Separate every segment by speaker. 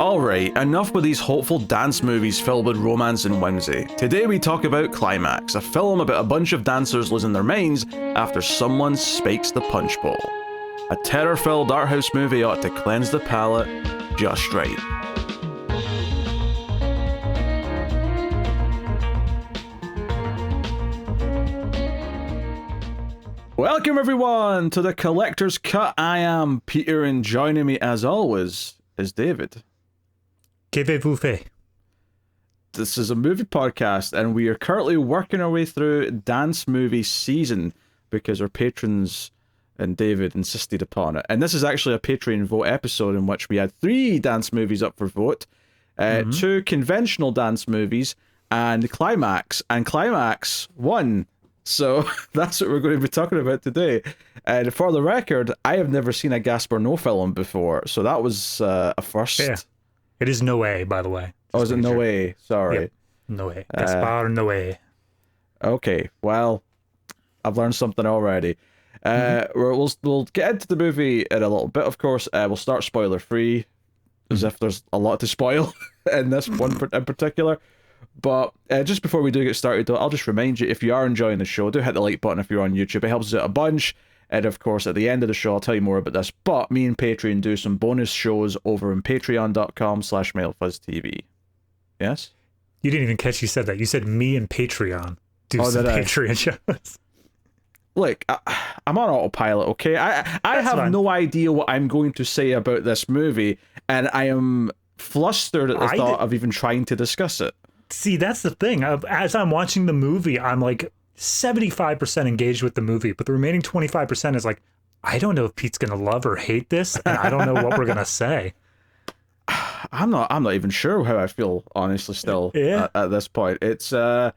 Speaker 1: Alright, enough with these hopeful dance movies filled with romance and whimsy. Today we talk about Climax, a film about a bunch of dancers losing their minds after someone spikes the punch bowl. A terror-filled art house movie ought to cleanse the palate just right. Welcome everyone to the Collector's Cut. I am Peter, and joining me as always is David.
Speaker 2: Qu'avez-vous fait?
Speaker 1: This is a movie podcast, and we are currently working our way through dance movie season because our patrons and David insisted upon it. And this is actually a Patreon vote episode in which we had 3 dance movies up for vote, 2 conventional dance movies, and Climax. And Climax won. So that's what we're going to be talking about today. And for the record, I have never seen a Gaspar Noé film before, so that was a first.
Speaker 2: Yeah. It is Noé, by the way.
Speaker 1: Oh, is it Noé? Sorry.
Speaker 2: Yep. Noé. Gaspar Noé.
Speaker 1: Okay, well, I've learned something already. We'll get into the movie in a little bit, of course. We'll start spoiler-free, as if there's a lot to spoil in this one in particular. But just before we do get started, though, I'll just remind you, if you are enjoying the show, do hit the like button if you're on YouTube. It helps us out a bunch. And of course, at the end of the show, I'll tell you more about this. But me and Patreon do some bonus shows over on patreon.com/MailFuzzTV. Yes?
Speaker 2: You didn't even catch you said that. You said me and Patreon do some Patreon shows.
Speaker 1: Look, I'm on autopilot, okay? I have
Speaker 2: fine.
Speaker 1: no idea what I'm going to say about this movie, and I am flustered at the thought of even trying to discuss it.
Speaker 2: See, that's the thing. As I'm watching the movie, I'm like 75% engaged with the movie, but the remaining 25% is like, I don't know if Pete's gonna love or hate this, and I don't know what we're gonna say.
Speaker 1: I'm not even sure how I feel, honestly, still at this point. It's I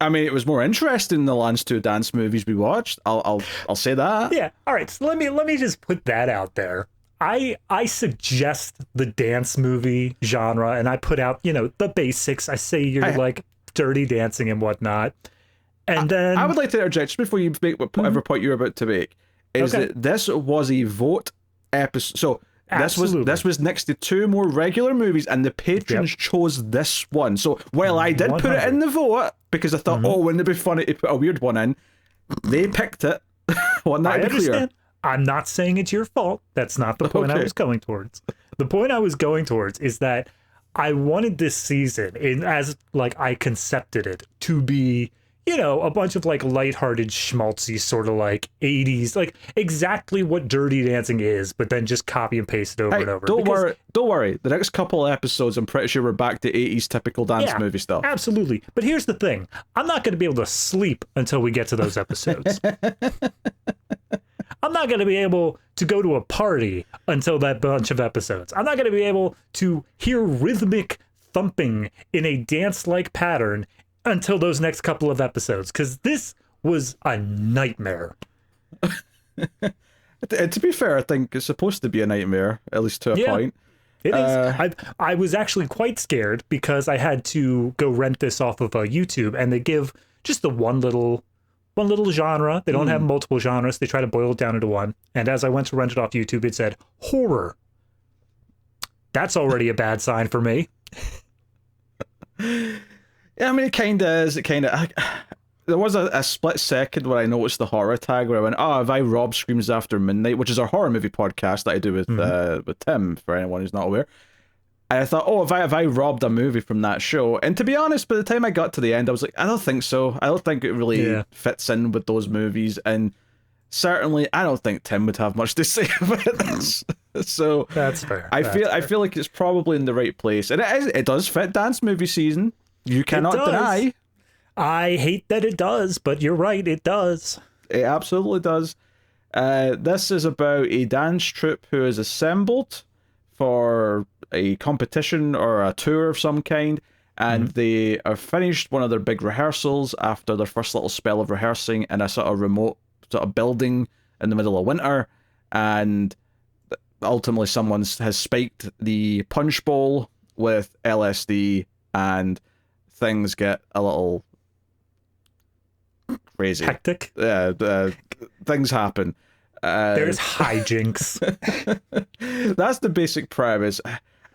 Speaker 1: mean, it was more interesting than the last 2 dance movies we watched. I'll say that.
Speaker 2: Yeah. All right. So let me just put that out there. I suggest the dance movie genre, and I put out, the basics. I say you're like dirty dancing and whatnot. And then
Speaker 1: I would like to interject just before you make whatever point you're about to make, is that this was a vote episode. So this was next to 2 more regular movies, and the patrons chose this one. So while I did 100. Put it in the vote because I thought, wouldn't it be funny to put a weird one in? They picked it. Want that to be clear?
Speaker 2: I'm not saying it's your fault. That's not the point I was going towards. The point I was going towards is that I wanted this season, as like I concepted it, to be, a bunch of like lighthearted schmaltzy sort of like 80s, like exactly what Dirty Dancing is, but then just copy and paste it over and over.
Speaker 1: Don't worry. The next couple of episodes, I'm pretty sure we're back to 80s typical dance movie stuff.
Speaker 2: Absolutely. But here's the thing. I'm not going to be able to sleep until we get to those episodes. I'm not going to be able to go to a party until that bunch of episodes. I'm not going to be able to hear rhythmic thumping in a dance-like pattern until those next couple of episodes, because this was a nightmare.
Speaker 1: To be fair, I think it's supposed to be a nightmare, at least to a point.
Speaker 2: It is. I was actually quite scared because I had to go rent this off of YouTube, and they give just the one little genre. They don't have multiple genres. They try to boil it down into one. And as I went to rent it off YouTube, it said horror. That's already a bad sign for me.
Speaker 1: Yeah, I mean, it kind of is. There was a split second where I noticed the horror tag where I went, have I robbed Screams After Midnight, which is our horror movie podcast that I do with Tim, for anyone who's not aware. And I thought, have I robbed a movie from that show? And to be honest, by the time I got to the end, I was like, I don't think so. I don't think it really fits in with those movies. And certainly, I don't think Tim would have much to say about this. So
Speaker 2: that's fair.
Speaker 1: I feel like it's probably in the right place. And it does fit dance movie season. You cannot deny.
Speaker 2: I hate that it does, but you're right, it does.
Speaker 1: It absolutely does. This is about a dance troupe who is assembled for a competition or a tour of some kind, and they have finished one of their big rehearsals after their first little spell of rehearsing in a sort of remote sort of building in the middle of winter, and ultimately someone has spiked the punch bowl with LSD, and things get a little crazy.
Speaker 2: Hectic?
Speaker 1: Things happen.
Speaker 2: There's hijinks.
Speaker 1: That's the basic premise.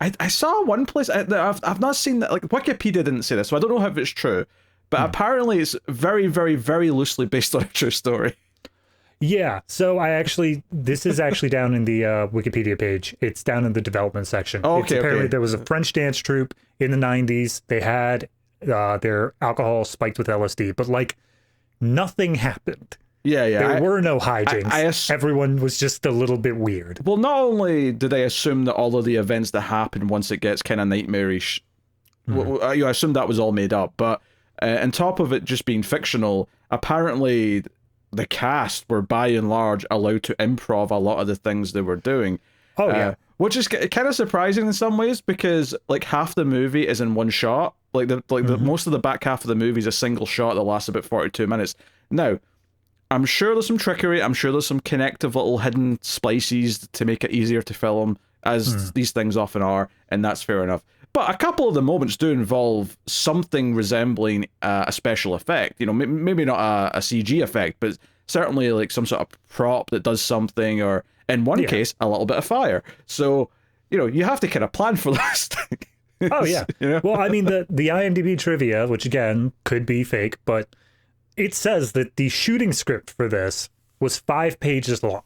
Speaker 1: I saw one place. I've not seen that. Like Wikipedia didn't say this, so I don't know if it's true. But apparently, it's very, very, very loosely based on a true story.
Speaker 2: Yeah, so this is actually down in the Wikipedia page. It's down in the development section.
Speaker 1: Oh, okay,
Speaker 2: apparently
Speaker 1: okay.
Speaker 2: There was a French dance troupe in the 90s. They had their alcohol spiked with LSD, but like nothing happened.
Speaker 1: Yeah.
Speaker 2: There were no hijinks. Everyone was just a little bit weird.
Speaker 1: Well, not only did I assume that all of the events that happen once it gets kind of nightmarish, I assumed that was all made up, but on top of it just being fictional, apparently the cast were by and large allowed to improv a lot of the things they were doing.
Speaker 2: Oh, yeah.
Speaker 1: Which is kind of surprising in some ways because like half the movie is in one shot. Like the most of the back half of the movie is a single shot that lasts about 42 minutes. Now, I'm sure there's some trickery. I'm sure there's some connective little hidden splices to make it easier to film, as these things often are, and that's fair enough. But a couple of the moments do involve something resembling a special effect. You know, maybe not a CG effect, but certainly like some sort of prop that does something, or in one case, a little bit of fire. So, you know, you have to kind of plan for this thing.
Speaker 2: Oh, yeah. You know? Well, I mean, the IMDb trivia, which again could be fake, but it says that the shooting script for this was 5 pages long,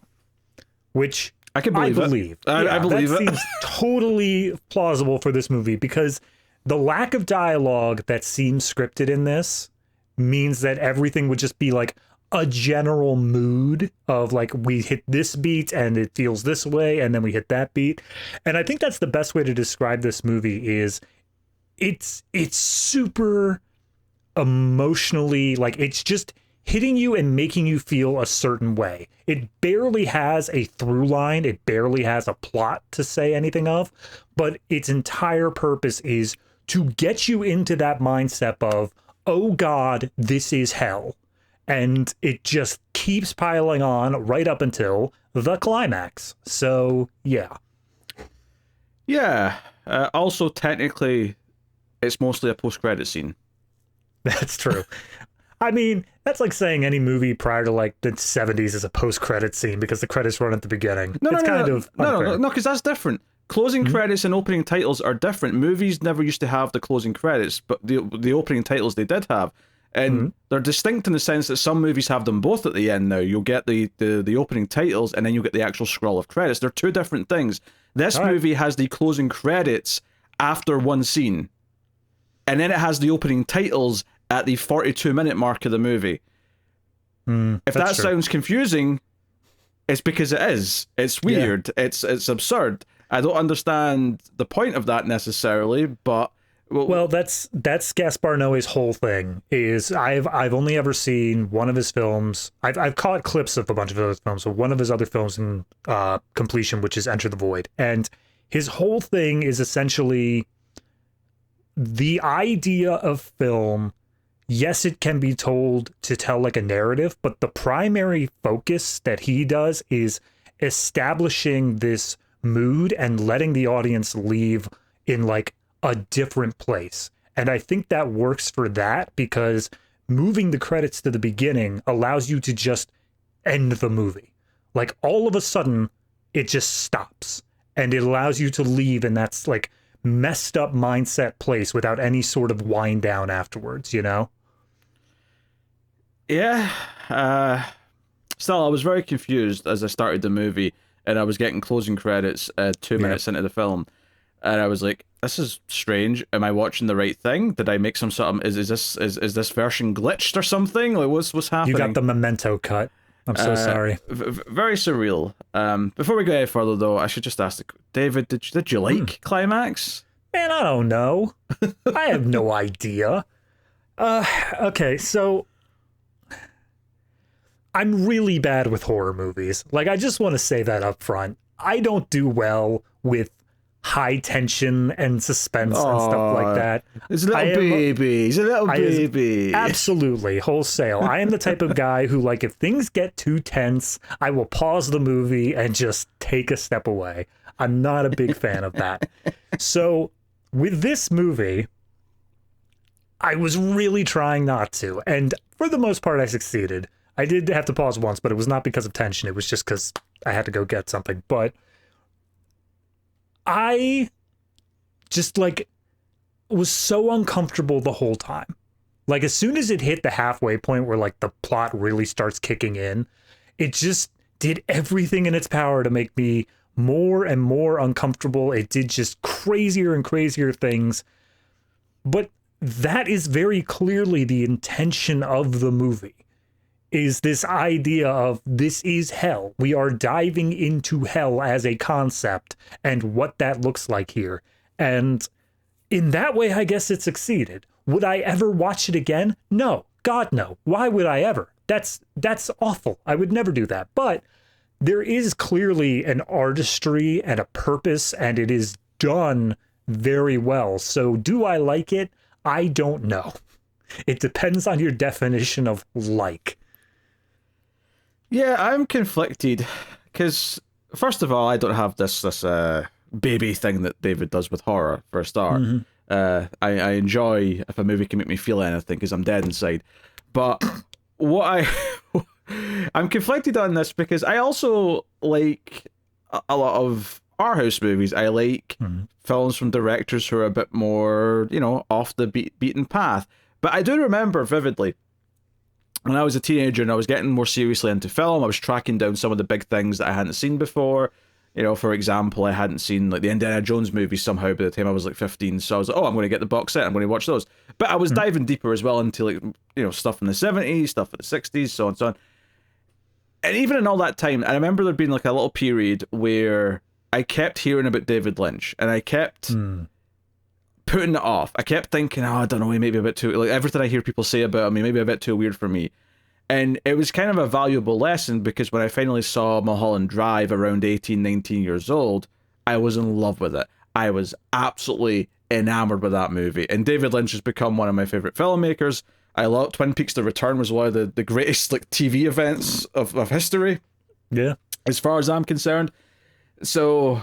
Speaker 2: which I believe.
Speaker 1: I believe
Speaker 2: that
Speaker 1: it.
Speaker 2: Seems totally plausible for this movie because the lack of dialogue that seems scripted in this means that everything would just be like a general mood of like, we hit this beat and it feels this way, and then we hit that beat. And I think that's the best way to describe this movie is it's super emotionally, like it's just hitting you and making you feel a certain way. It barely has a through line. It barely has a plot to say anything of, but its entire purpose is to get you into that mindset of, oh God, this is hell. And it just keeps piling on right up until the climax. So, yeah.
Speaker 1: Yeah. Also, technically, it's mostly a post-credit scene.
Speaker 2: That's true. I mean, that's like saying any movie prior to like the 70s is a post-credit scene because the credits run at the beginning.
Speaker 1: No, because that's different. Closing credits and opening titles are different. Movies never used to have the closing credits, but the opening titles they did have. And they're distinct in the sense that some movies have them both at the end now. You'll get the opening titles and then you'll get the actual scroll of credits. They're two different things. This movie has the closing credits after one scene. And then it has the opening titles at the 42-minute mark of the movie. If that sounds confusing, it's because it is. It's weird. Yeah. It's absurd. I don't understand the point of that necessarily, but
Speaker 2: well, that's Gaspar Noé's whole thing. Is I've only ever seen one of his films. I've caught clips of a bunch of his films, but one of his other films in completion, which is Enter the Void, and his whole thing is essentially the idea of film. Yes, it can be told to tell like a narrative, but the primary focus that he does is establishing this mood and letting the audience leave in like a different place. And I think that works for that because moving the credits to the beginning allows you to just end the movie. Like all of a sudden it just stops and it allows you to leave in that like messed up mindset place without any sort of wind down afterwards, you know?
Speaker 1: Yeah. Still, I was very confused as I started the movie and I was getting closing credits 2 minutes into the film. And I was like, this is strange. Am I watching the right thing? Did I make some sort of... Is this version glitched or something? Like, what's happening?
Speaker 2: You got the Memento cut. I'm so sorry.
Speaker 1: Very surreal. Before we go any further, though, I should just ask, David, did you like Climax?
Speaker 2: Man, I don't know. I have no idea. Okay, so... I'm really bad with horror movies. Like, I just want to say that up front. I don't do well with high tension and suspense and stuff like that.
Speaker 1: He's a little baby. He's a little baby.
Speaker 2: Absolutely. Wholesale. I am the type of guy who, like, if things get too tense, I will pause the movie and just take a step away. I'm not a big fan of that. So, with this movie, I was really trying not to. And for the most part, I succeeded. I did have to pause once, but it was not because of tension. It was just because I had to go get something. But I just like was so uncomfortable the whole time. Like as soon as it hit the halfway point where like the plot really starts kicking in, it just did everything in its power to make me more and more uncomfortable. It did just crazier and crazier things. But that is very clearly the intention of the movie, is this idea of this is hell. We are diving into hell as a concept and what that looks like here. And in that way, I guess it succeeded. Would I ever watch it again? No. God, no. Why would I ever? That's awful. I would never do that. But there is clearly an artistry and a purpose, and it is done very well. So do I like it? I don't know. It depends on your definition of like.
Speaker 1: Yeah, I'm conflicted because first of all, I don't have this baby thing that David does with horror for a start. I enjoy if a movie can make me feel anything because I'm dead inside. But I'm conflicted on this because I also like a lot of art house movies. I like films from directors who are a bit more, off the beaten path. But I do remember vividly when I was a teenager and I was getting more seriously into film, I was tracking down some of the big things that I hadn't seen before. For example, I hadn't seen like the Indiana Jones movies somehow by the time I was like 15. So I was like, oh, I'm going to get the box set. I'm going to watch those. But I was diving deeper as well into like, stuff from the 70s, stuff in the 60s, so on and so on. And even in all that time, I remember there being like a little period where I kept hearing about David Lynch and I kept putting it off. I kept thinking, I don't know, maybe a bit too, like everything I hear people say about him, maybe a bit too weird for me. And it was kind of a valuable lesson because when I finally saw Mulholland Drive around 18, 19 years old, I was in love with it. I was absolutely enamored with that movie. And David Lynch has become one of my favorite filmmakers. I love Twin Peaks: The Return was one of the greatest like TV events of history.
Speaker 2: Yeah.
Speaker 1: As far as I'm concerned. So,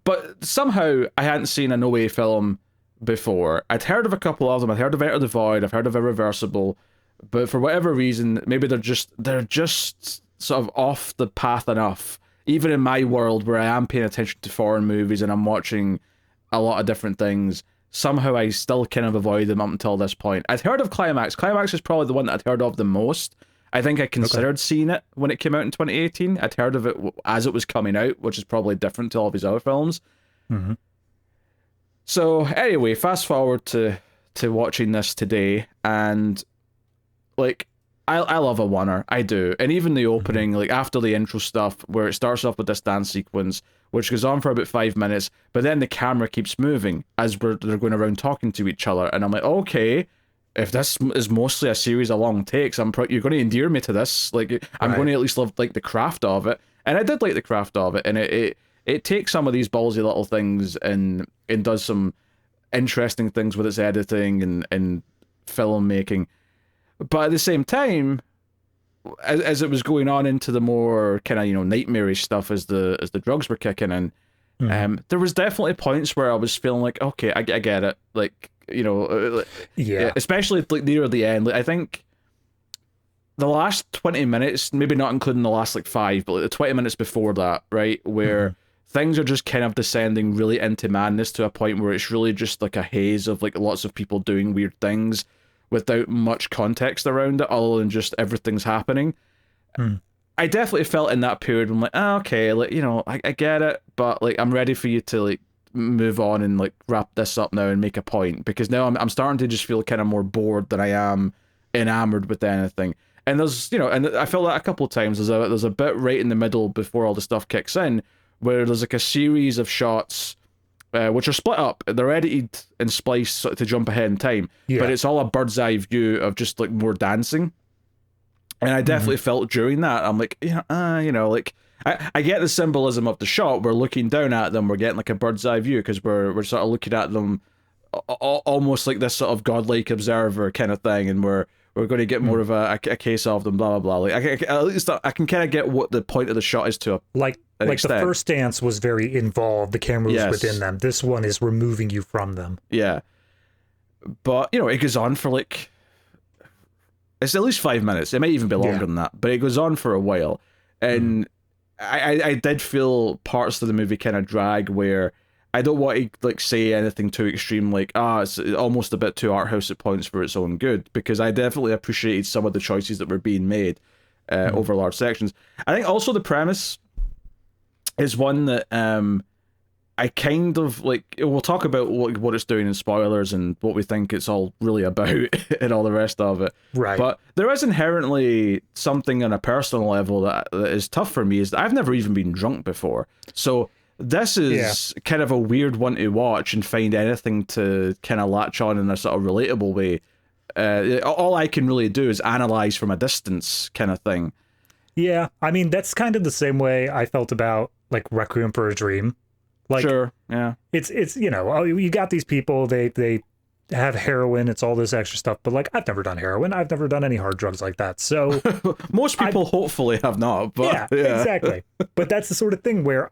Speaker 1: but somehow I hadn't seen a Noé film before. I'd heard of a couple of them. I'd heard of Enter the Void. I've heard of Irreversible. But for whatever reason, maybe they're just sort of off the path enough. Even in my world where I am paying attention to foreign movies and I'm watching a lot of different things, somehow I still kind of avoid them up until this point. I'd heard of Climax. Climax is probably the one that I'd heard of the most. I think I considered seeing it when it came out in 2018. I'd heard of it as it was coming out, which is probably different to all of his other films. So anyway, fast forward to watching this today, and like I love a oneer, I do. And even the opening, like after the intro stuff, where it starts off with this dance sequence, which goes on for about 5 minutes, but then the camera keeps moving as they're going around talking to each other, and I'm like, okay, if this is mostly a series of long takes, you're going to endear me to this. Like I'm going to at least love like the craft of it, and I did like the craft of it, and it takes some of these ballsy little things and does some interesting things with its editing and filmmaking. But at the same time, as it was going on into the more kind of nightmarish stuff as the drugs were kicking in, there was definitely points where I was feeling like, okay, I get it, like especially like near the end. Like, I think the last 20 minutes, maybe not including the last like 5, but like the 20 minutes before that, right, where things are just kind of descending really into madness to a point where it's really just like a haze of like lots of people doing weird things without much context around it other than just everything's happening. I definitely felt in that period I'm like, okay, like I get it, but like I'm ready for you to like move on and like wrap this up now and make a point, because now I'm starting to just feel kind of more bored than I am enamored with anything. And there's and I felt that a couple of times. There's a bit right in the middle before all the stuff kicks in where there's like a series of shots which are split up. They're edited and spliced to jump ahead in time, but it's all a bird's eye view of just like more dancing. And I definitely felt during that, I'm like, like I get the symbolism of the shot. We're looking down at them. We're getting like a bird's eye view because we're sort of looking at them almost like this sort of godlike observer kind of thing, and we're going to get more of a case of them, blah blah blah. Like at least I can kind of get what the point of the shot is to an extent.
Speaker 2: The first dance was very involved. The camera was within them. This one is removing you from them.
Speaker 1: Yeah, but it goes on for like, it's at least 5 minutes. It might even be longer than that, but it goes on for a while, and I did feel parts of the movie kind of drag where I don't want to like say anything too extreme, like it's almost a bit too art house at points for its own good, because I definitely appreciated some of the choices that were being made over large sections. I think also the premise is one that I kind of like. We'll talk about what it's doing in spoilers and what we think it's all really about and all the rest of it.
Speaker 2: Right.
Speaker 1: But there is inherently something on a personal level that is tough for me. Is that I've never even been drunk before, so this is kind of a weird one to watch and find anything to kind of latch on in a sort of relatable way. All I can really do is analyze from a distance, kind of thing.
Speaker 2: Yeah, I mean that's kind of the same way I felt about like Requiem for a Dream. Like,
Speaker 1: sure, yeah.
Speaker 2: It's you know, you got these people, they have heroin, it's all this extra stuff, but like I've never done heroin, I've never done any hard drugs like that. So
Speaker 1: most people hopefully have not, but
Speaker 2: yeah, exactly. But that's the sort of thing where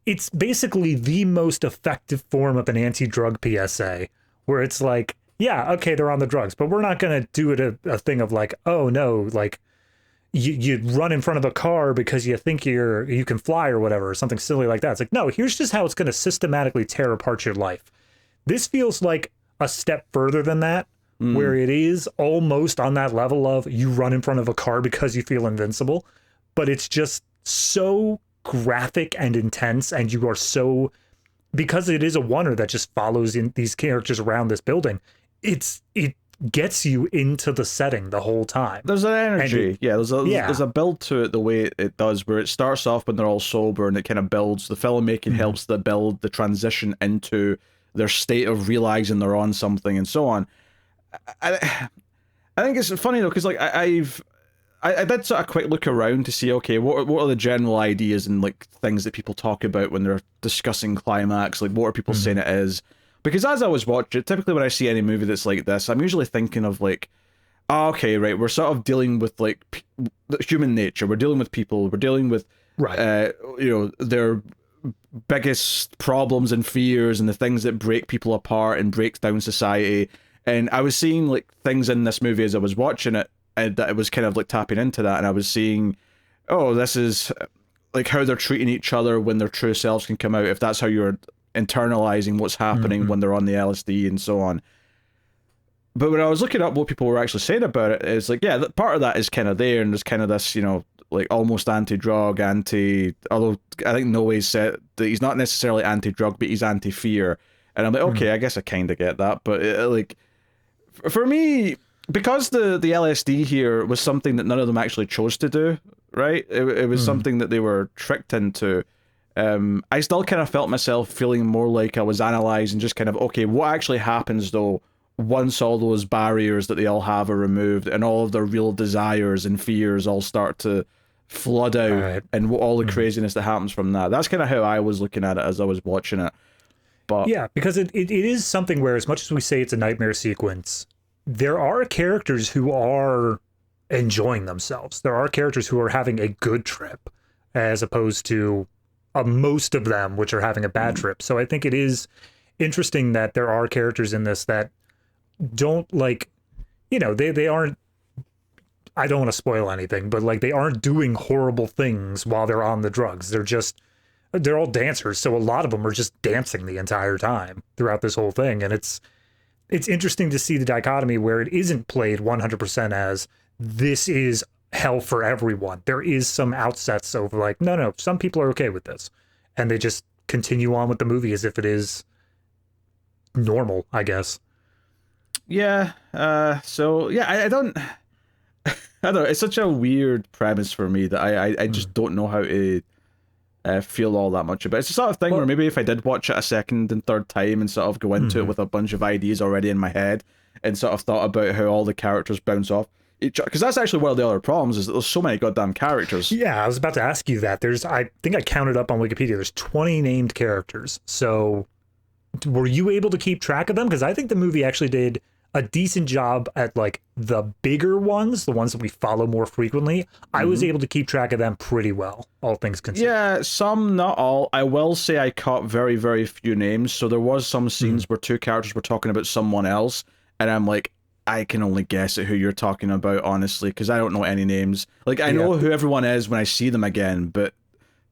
Speaker 2: it's basically the most effective form of an anti-drug PSA, where it's like, yeah, okay, they're on the drugs, but we're not going to do it a thing of like, oh no, like you run in front of a car because you think you can fly or whatever, or something silly like that. It's like, no, here's just how it's going to systematically tear apart your life. This feels like a step further than that, where it is almost on that level of you run in front of a car because you feel invincible, but it's just so graphic and intense, and you are so, because it is a oneer that just follows in these characters around this building, it gets you into the setting the whole time.
Speaker 1: There's an energy. There's a build to it the way it does, where it starts off when they're all sober and it kind of builds. The filmmaking helps to build the transition into their state of realizing they're on something and so on. I think it's funny though, because like I did sort of quick look around to see, okay, what are the general ideas and like things that people talk about when they're discussing Climax? Like, what are people saying it is? Because as I was watching, typically when I see any movie that's like this, I'm usually thinking of like, oh, okay, right, we're sort of dealing with like human nature. We're dealing with people. We're dealing with, their biggest problems and fears and the things that break people apart and breaks down society. And I was seeing like things in this movie as I was watching it, and that it was kind of like tapping into that. And I was seeing, oh, this is like how they're treating each other when their true selves can come out, if that's how you're internalizing what's happening when they're on the LSD and so on. But when I was looking up what people were actually saying about it, it's like, yeah, part of that is kind of there, and there's kind of this, like almost anti-drug, although I think Noé said that he's not necessarily anti-drug, but he's anti-fear. And I'm like, okay, I guess I kind of get that. But like, for me, because the LSD here was something that none of them actually chose to do, right? It was something that they were tricked into. I still kind of felt myself feeling more like I was analyzing just kind of, okay, what actually happens though once all those barriers that they all have are removed and all of their real desires and fears all start to flood out, and all the craziness that happens from that. That's kind of how I was looking at it as I was watching it. But
Speaker 2: yeah, because it is something where, as much as we say it's a nightmare sequence, there are characters who are enjoying themselves. There are characters who are having a good trip, as opposed to most of them which are having a bad trip. So I think it is interesting that there are characters in this that don't, like, they aren't, I don't want to spoil anything, but like they aren't doing horrible things while they're on the drugs. They're all dancers, so a lot of them are just dancing the entire time throughout this whole thing. And it's interesting to see the dichotomy where it isn't played 100% as this is hell for everyone. There is some outsets of like, no, some people are okay with this, and they just continue on with the movie as if it is normal, I guess.
Speaker 1: Yeah. So yeah, I don't know. It's such a weird premise for me that I just don't know how to feel all that much about it. It's the sort of thing where maybe if I did watch it a second and third time and sort of go into it with a bunch of ideas already in my head and sort of thought about how all the characters bounce off each other, because that's actually one of the other problems, is that there's so many goddamn characters.
Speaker 2: Yeah, I was about to ask you that. I think I counted up on Wikipedia, there's 20 named characters. So were you able to keep track of them? Because I think the movie actually did a decent job at like the bigger ones, the ones that we follow more frequently. I was able to keep track of them pretty well, all things considered.
Speaker 1: Yeah, some, not all. I will say I caught very, very few names. So there was some scenes where two characters were talking about someone else, and I'm like, I can only guess at who you're talking about, honestly, because I don't know any names. Like, I know who everyone is when I see them again, but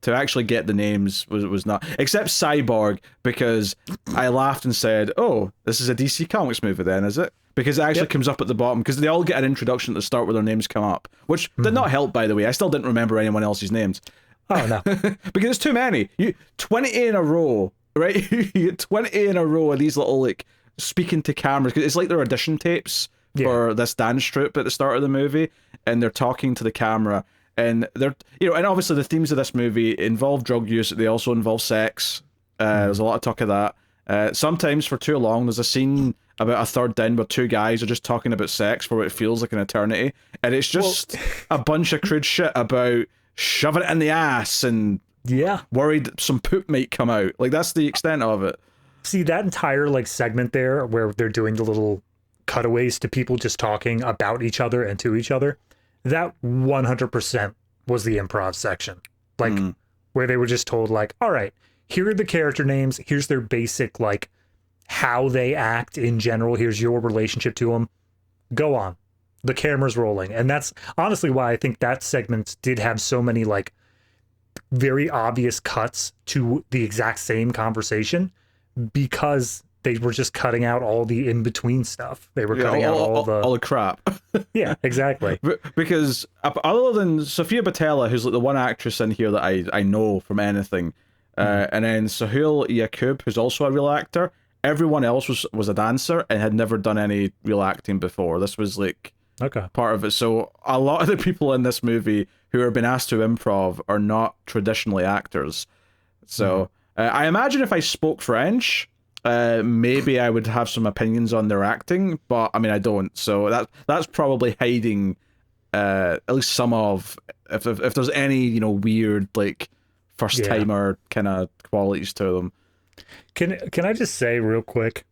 Speaker 1: to actually get the names was not, except Cyborg, because I laughed and said, "Oh, this is a DC Comics movie, then, is it?" Because it actually comes up at the bottom, because they all get an introduction at the start where their names come up, which did not help, by the way. I still didn't remember anyone else's names.
Speaker 2: Oh no,
Speaker 1: because it's too many. 20 in a row, right? You get 20 in a row of these little like speaking to cameras, because it's like their audition tapes for this dance troupe at the start of the movie, and they're talking to the camera. And they're, and obviously the themes of this movie involve drug use. They also involve sex. There's a lot of talk of that. Sometimes for too long, there's a scene about a third down where two guys are just talking about sex for what it feels like an eternity. And it's just a bunch of crude shit about shoving it in the ass and worried some poop might come out. Like, that's the extent of it.
Speaker 2: See, that entire like segment there where they're doing the little cutaways to people just talking about each other and to each other, that 100% was the improv section. Like, where they were just told, like, all right, here are the character names, here's their basic, like, how they act in general, here's your relationship to them, go on. The camera's rolling. And that's honestly why I think that segment did have so many, like, very obvious cuts to the exact same conversation, because they were just cutting out all the in-between stuff. They were cutting out all the
Speaker 1: crap.
Speaker 2: Yeah, exactly.
Speaker 1: Because other than Sofia Boutella, who's like the one actress in here that I know from anything, and then Sahil Yaqub, who's also a real actor, everyone else was a dancer and had never done any real acting before. This was like part of it. So a lot of the people in this movie who are being asked to improv are not traditionally actors. So I imagine if I spoke French, maybe I would have some opinions on their acting, but I mean I don't. So that's probably hiding at least some of, if there's any weird like first timer kind of qualities to them.
Speaker 2: Can I just say real quick?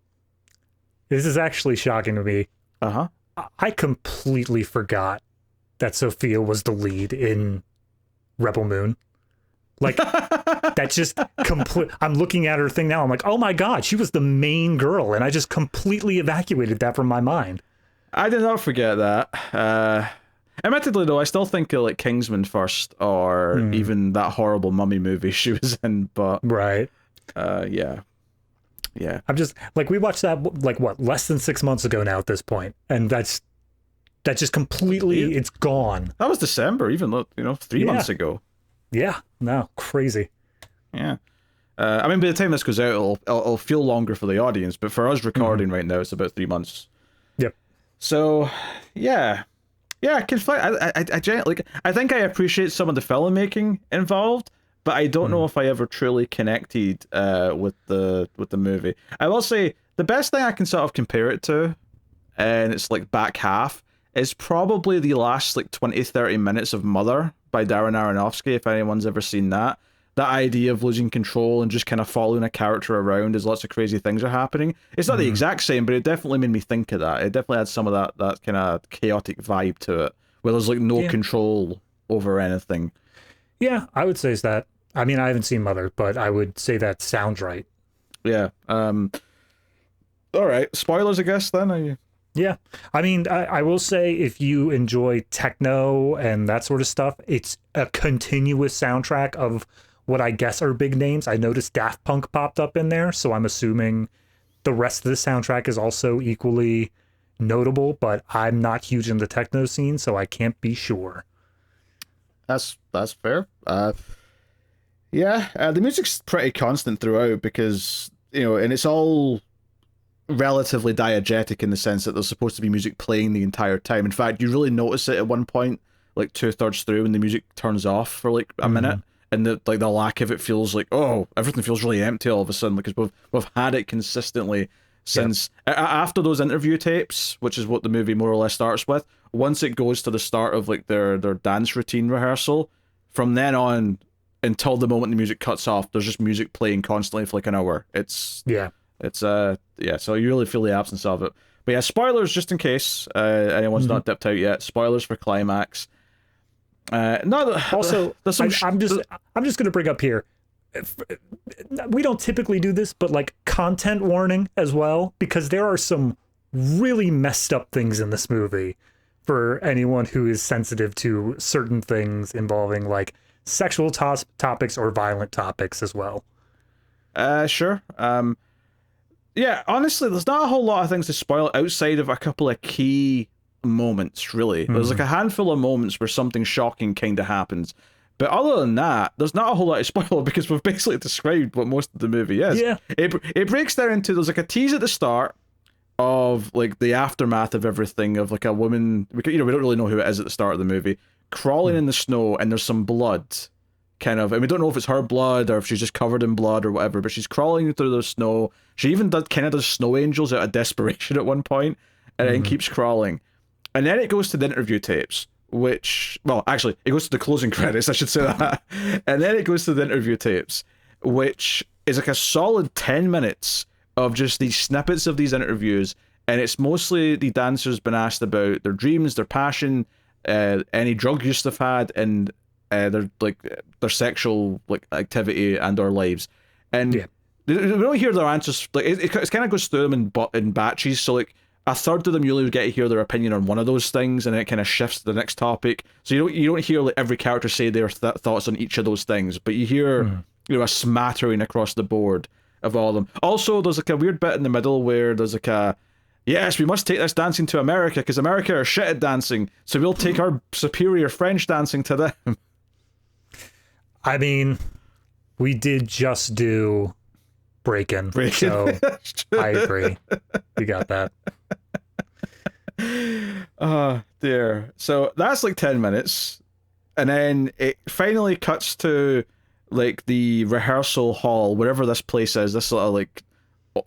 Speaker 2: This is actually shocking to me. I completely forgot that Sophia was the lead in Rebel Moon. Like, that's just complete. I'm looking at her thing now. I'm like, oh my God, she was the main girl. And I just completely evacuated that from my mind.
Speaker 1: I did not forget that. Admittedly, though, I still think of like Kingsman first, or even that horrible Mummy movie she was in. But yeah. I'm just like, we watched that like what, less than 6 months ago now at this point, and that's just completely it's gone. That was December, even though 3 months ago.
Speaker 2: Yeah, no, crazy.
Speaker 1: Yeah. I mean, by the time this goes out, it'll feel longer for the audience, but for us recording right now, it's about 3 months.
Speaker 2: Yep.
Speaker 1: So, yeah, I can find. I think I appreciate some of the filmmaking involved, but I don't know if I ever truly connected with the movie. I will say the best thing I can sort of compare it to, and it's like back half, is probably the last like 20-30 minutes of Mother by Darren Aronofsky, if anyone's ever seen that. That idea of losing control and just kind of following a character around as lots of crazy things are happening. It's not the exact same, but it definitely made me think of that. It definitely had some of that kind of chaotic vibe to it, where there's like no control over anything. Yeah,
Speaker 2: I would say is that. I mean, I haven't seen Mother, but I would say that sounds right.
Speaker 1: Yeah. All right. Spoilers, I guess, then? Are you...
Speaker 2: Yeah. I mean, I will say, if you enjoy techno and that sort of stuff, it's a continuous soundtrack of what I guess are big names. I noticed Daft Punk popped up in there, so I'm assuming the rest of the soundtrack is also equally notable, but I'm not huge in the techno scene, so I can't be sure.
Speaker 1: That's fair. The music's pretty constant throughout, because, and it's all relatively diegetic in the sense that there's supposed to be music playing the entire time. In fact, you really notice it at one point, like 2/3 through, when the music turns off for like a minute, and the lack of it feels like, oh, everything feels really empty all of a sudden, because we've had it consistently since after those interview tapes, which is what the movie more or less starts with. Once it goes to the start of like their dance routine rehearsal, from then on until the moment the music cuts off, there's just music playing constantly for like an hour. So you really feel the absence of it. But yeah, spoilers just in case anyone's not dipped out yet. Spoilers for Climax.
Speaker 2: Also, I'm just going to bring up here, we don't typically do this, but like content warning as well, because there are some really messed up things in this movie for anyone who is sensitive to certain things involving like sexual topics or violent topics as well.
Speaker 1: Sure. Yeah, honestly, there's not a whole lot of things to spoil outside of a couple of key moments, really. There's like a handful of moments where something shocking kind of happens. But other than that, there's not a whole lot to spoil because we've basically described what most of the movie is.
Speaker 2: Yeah.
Speaker 1: It breaks down into, there's like a tease at the start of like the aftermath of everything, of like a woman, we don't really know who it is at the start of the movie, crawling in the snow, and there's some blood, kind of, and we don't know if it's her blood or if she's just covered in blood or whatever, but she's crawling through the snow. She even does snow angels out of desperation at one point, and then keeps crawling. And then it goes to the interview tapes, which, well, actually, it goes to the closing credits, I should say that. And then it goes to the interview tapes, which is like a solid 10 minutes of just these snippets of these interviews, and it's mostly the dancers been asked about their dreams, their passion, any drug use they've had, and their sexual like activity and their lives. And we don't hear their answers. Like it kind of goes through them in batches. So like a third of them, you only get to hear their opinion on one of those things, and then it kind of shifts to the next topic. So you don't hear like every character say their thoughts on each of those things, but you hear a smattering across the board of all of them. Also, there's like a weird bit in the middle where there's like a, yes, we must take this dancing to America because America are shit at dancing, so we'll take our superior French dancing to them.
Speaker 2: I mean, we did just do Breakin'. So I agree. We got that.
Speaker 1: Oh, dear. So that's like 10 minutes, and then it finally cuts to like the rehearsal hall, wherever this place is, this sort of like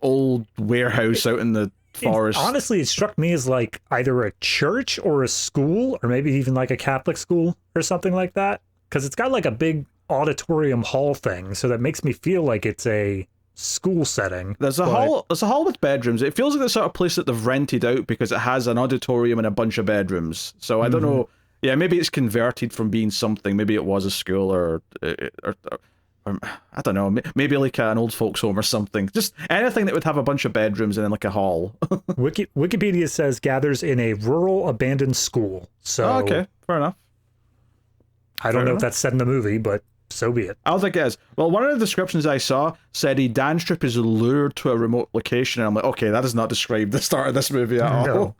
Speaker 1: old warehouse out in the forest.
Speaker 2: Honestly, it struck me as like either a church or a school, or maybe even like a Catholic school or something like that, because it's got like a big auditorium hall thing, so that makes me feel like it's a school setting.
Speaker 1: There's a hall with bedrooms. It feels like the sort of place that they've rented out because it has an auditorium and a bunch of bedrooms. So I don't know. Yeah, maybe it's converted from being something. Maybe it was a school or I don't know. Maybe like an old folks home or something. Just anything that would have a bunch of bedrooms and then like a hall.
Speaker 2: Wikipedia says gathers in a rural abandoned school. So
Speaker 1: okay, fair enough.
Speaker 2: I don't know if that's said in the movie, but so be it.
Speaker 1: I don't think it is. Well, one of the descriptions I saw said a dance troupe is lured to a remote location, and I'm like, okay, that does not describe the start of this movie at all.
Speaker 2: No.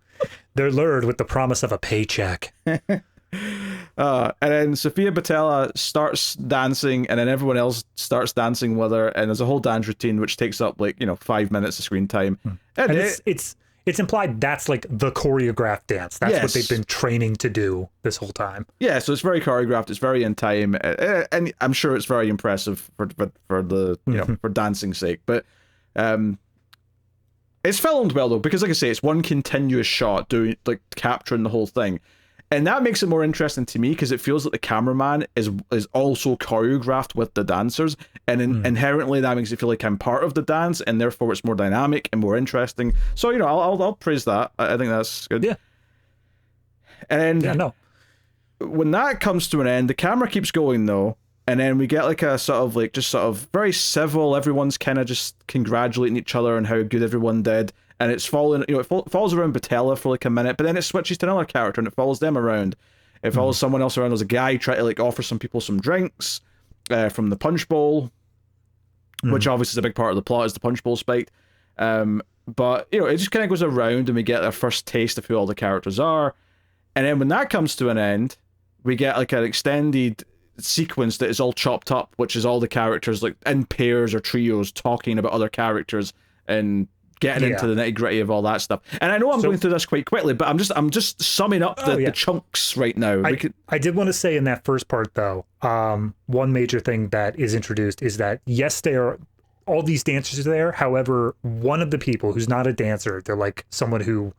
Speaker 2: They're lured with the promise of a paycheck.
Speaker 1: And then Sofia Boutella starts dancing, and then everyone else starts dancing with her, and there's a whole dance routine which takes up 5 minutes of screen time.
Speaker 2: And it's implied that's like the choreographed dance. That's what they've been training to do this whole time. Yeah,
Speaker 1: so it's very choreographed. It's very in time, and I'm sure it's very impressive for the for dancing's sake. But it's filmed well though, because like I say, it's one continuous shot doing capturing the whole thing. And that makes it more interesting to me because it feels like the cameraman is also choreographed with the dancers, and inherently that makes it feel like I'm part of the dance, and therefore it's more dynamic and more interesting. So I'll praise that. I think that's good.
Speaker 2: Yeah.
Speaker 1: And
Speaker 2: when
Speaker 1: that comes to an end, the camera keeps going though, and then we get like a sort of very civil. Everyone's kind of just congratulating each other on how good everyone did. And it's following, it follows around Boutella for like a minute, but then it switches to another character and it follows them around. It follows someone else around. There's a guy trying to offer some people some drinks from the punch bowl, which obviously is a big part of the plot, is the punch bowl spiked. But it just kind of goes around and we get our first taste of who all the characters are. And then when that comes to an end, we get like an extended sequence that is all chopped up, which is all the characters like in pairs or trios talking about other characters and getting into the nitty-gritty of all that stuff. And I know I'm going through this quite quickly, but I'm just summing up the chunks right now.
Speaker 2: I did want to say in that first part, though, one major thing that is introduced is that, yes, all these dancers are there. However, one of the people who's not a dancer, they're like someone who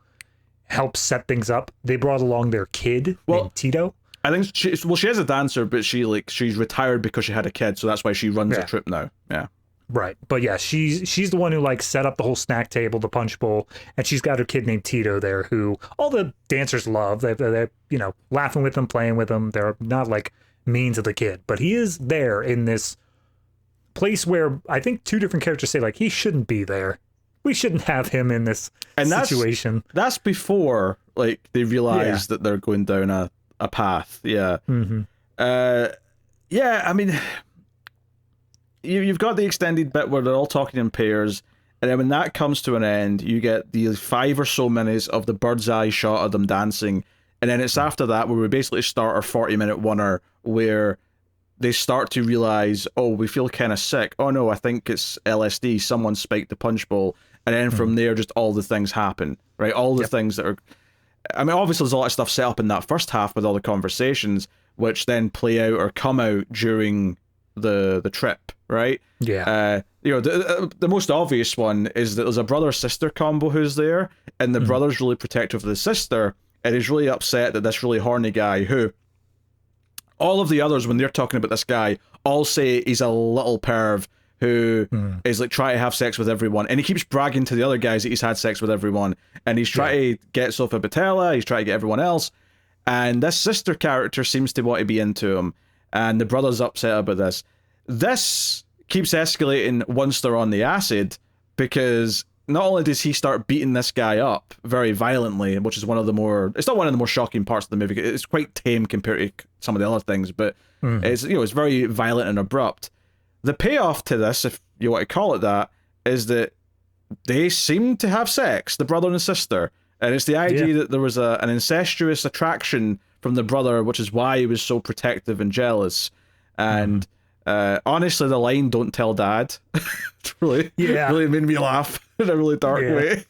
Speaker 2: helps set things up. They brought along their kid named Tito.
Speaker 1: I think she is a dancer, but she's retired because she had a kid, so that's why she runs a trip now. Yeah.
Speaker 2: Right. But yeah, she's the one who set up the whole snack table, the punch bowl, and she's got her kid named Tito there who all the dancers love. They're laughing with him, playing with him. They're not mean to the kid, but he is there in this place where I think two different characters say he shouldn't be there. We shouldn't have him in this situation.
Speaker 1: That's before they realize that they're going down a path. Yeah.
Speaker 2: Mm-hmm.
Speaker 1: Yeah, I mean, you've got the extended bit where they're all talking in pairs, and then when that comes to an end, you get the 5 or so minutes of the bird's eye shot of them dancing, and then it's after that where we basically start our 40-minute oneer where they start to realize, oh, we feel kind of sick. Oh no, I think it's LSD. Someone spiked the punch bowl. And then from there, just all the things happen, right? All the things that are... I mean, obviously there's a lot of stuff set up in that first half with all the conversations, which then play out or come out during the trip, right?
Speaker 2: Yeah.
Speaker 1: The most obvious one is that there's a brother-sister combo who's there, and the brother's really protective of the sister, and he's really upset that this really horny guy who... all of the others, when they're talking about this guy, all say he's a little perv who is like trying to have sex with everyone, and he keeps bragging to the other guys that he's had sex with everyone, and he's trying to get Sofia Boutella, he's trying to get everyone else, and this sister character seems to want to be into him, and the brother's upset about this. This keeps escalating once they're on the acid, because not only does he start beating this guy up very violently, which is one of the more... it's not one of the more shocking parts of the movie. It's quite tame compared to some of the other things, but it's, it's very violent and abrupt. The payoff to this, if you want to call it that, is that they seem to have sex, the brother and the sister. And it's the idea that there was an incestuous attraction from the brother, which is why he was so protective and jealous. And honestly, the line "Don't tell Dad" really made me laugh in a really dark way.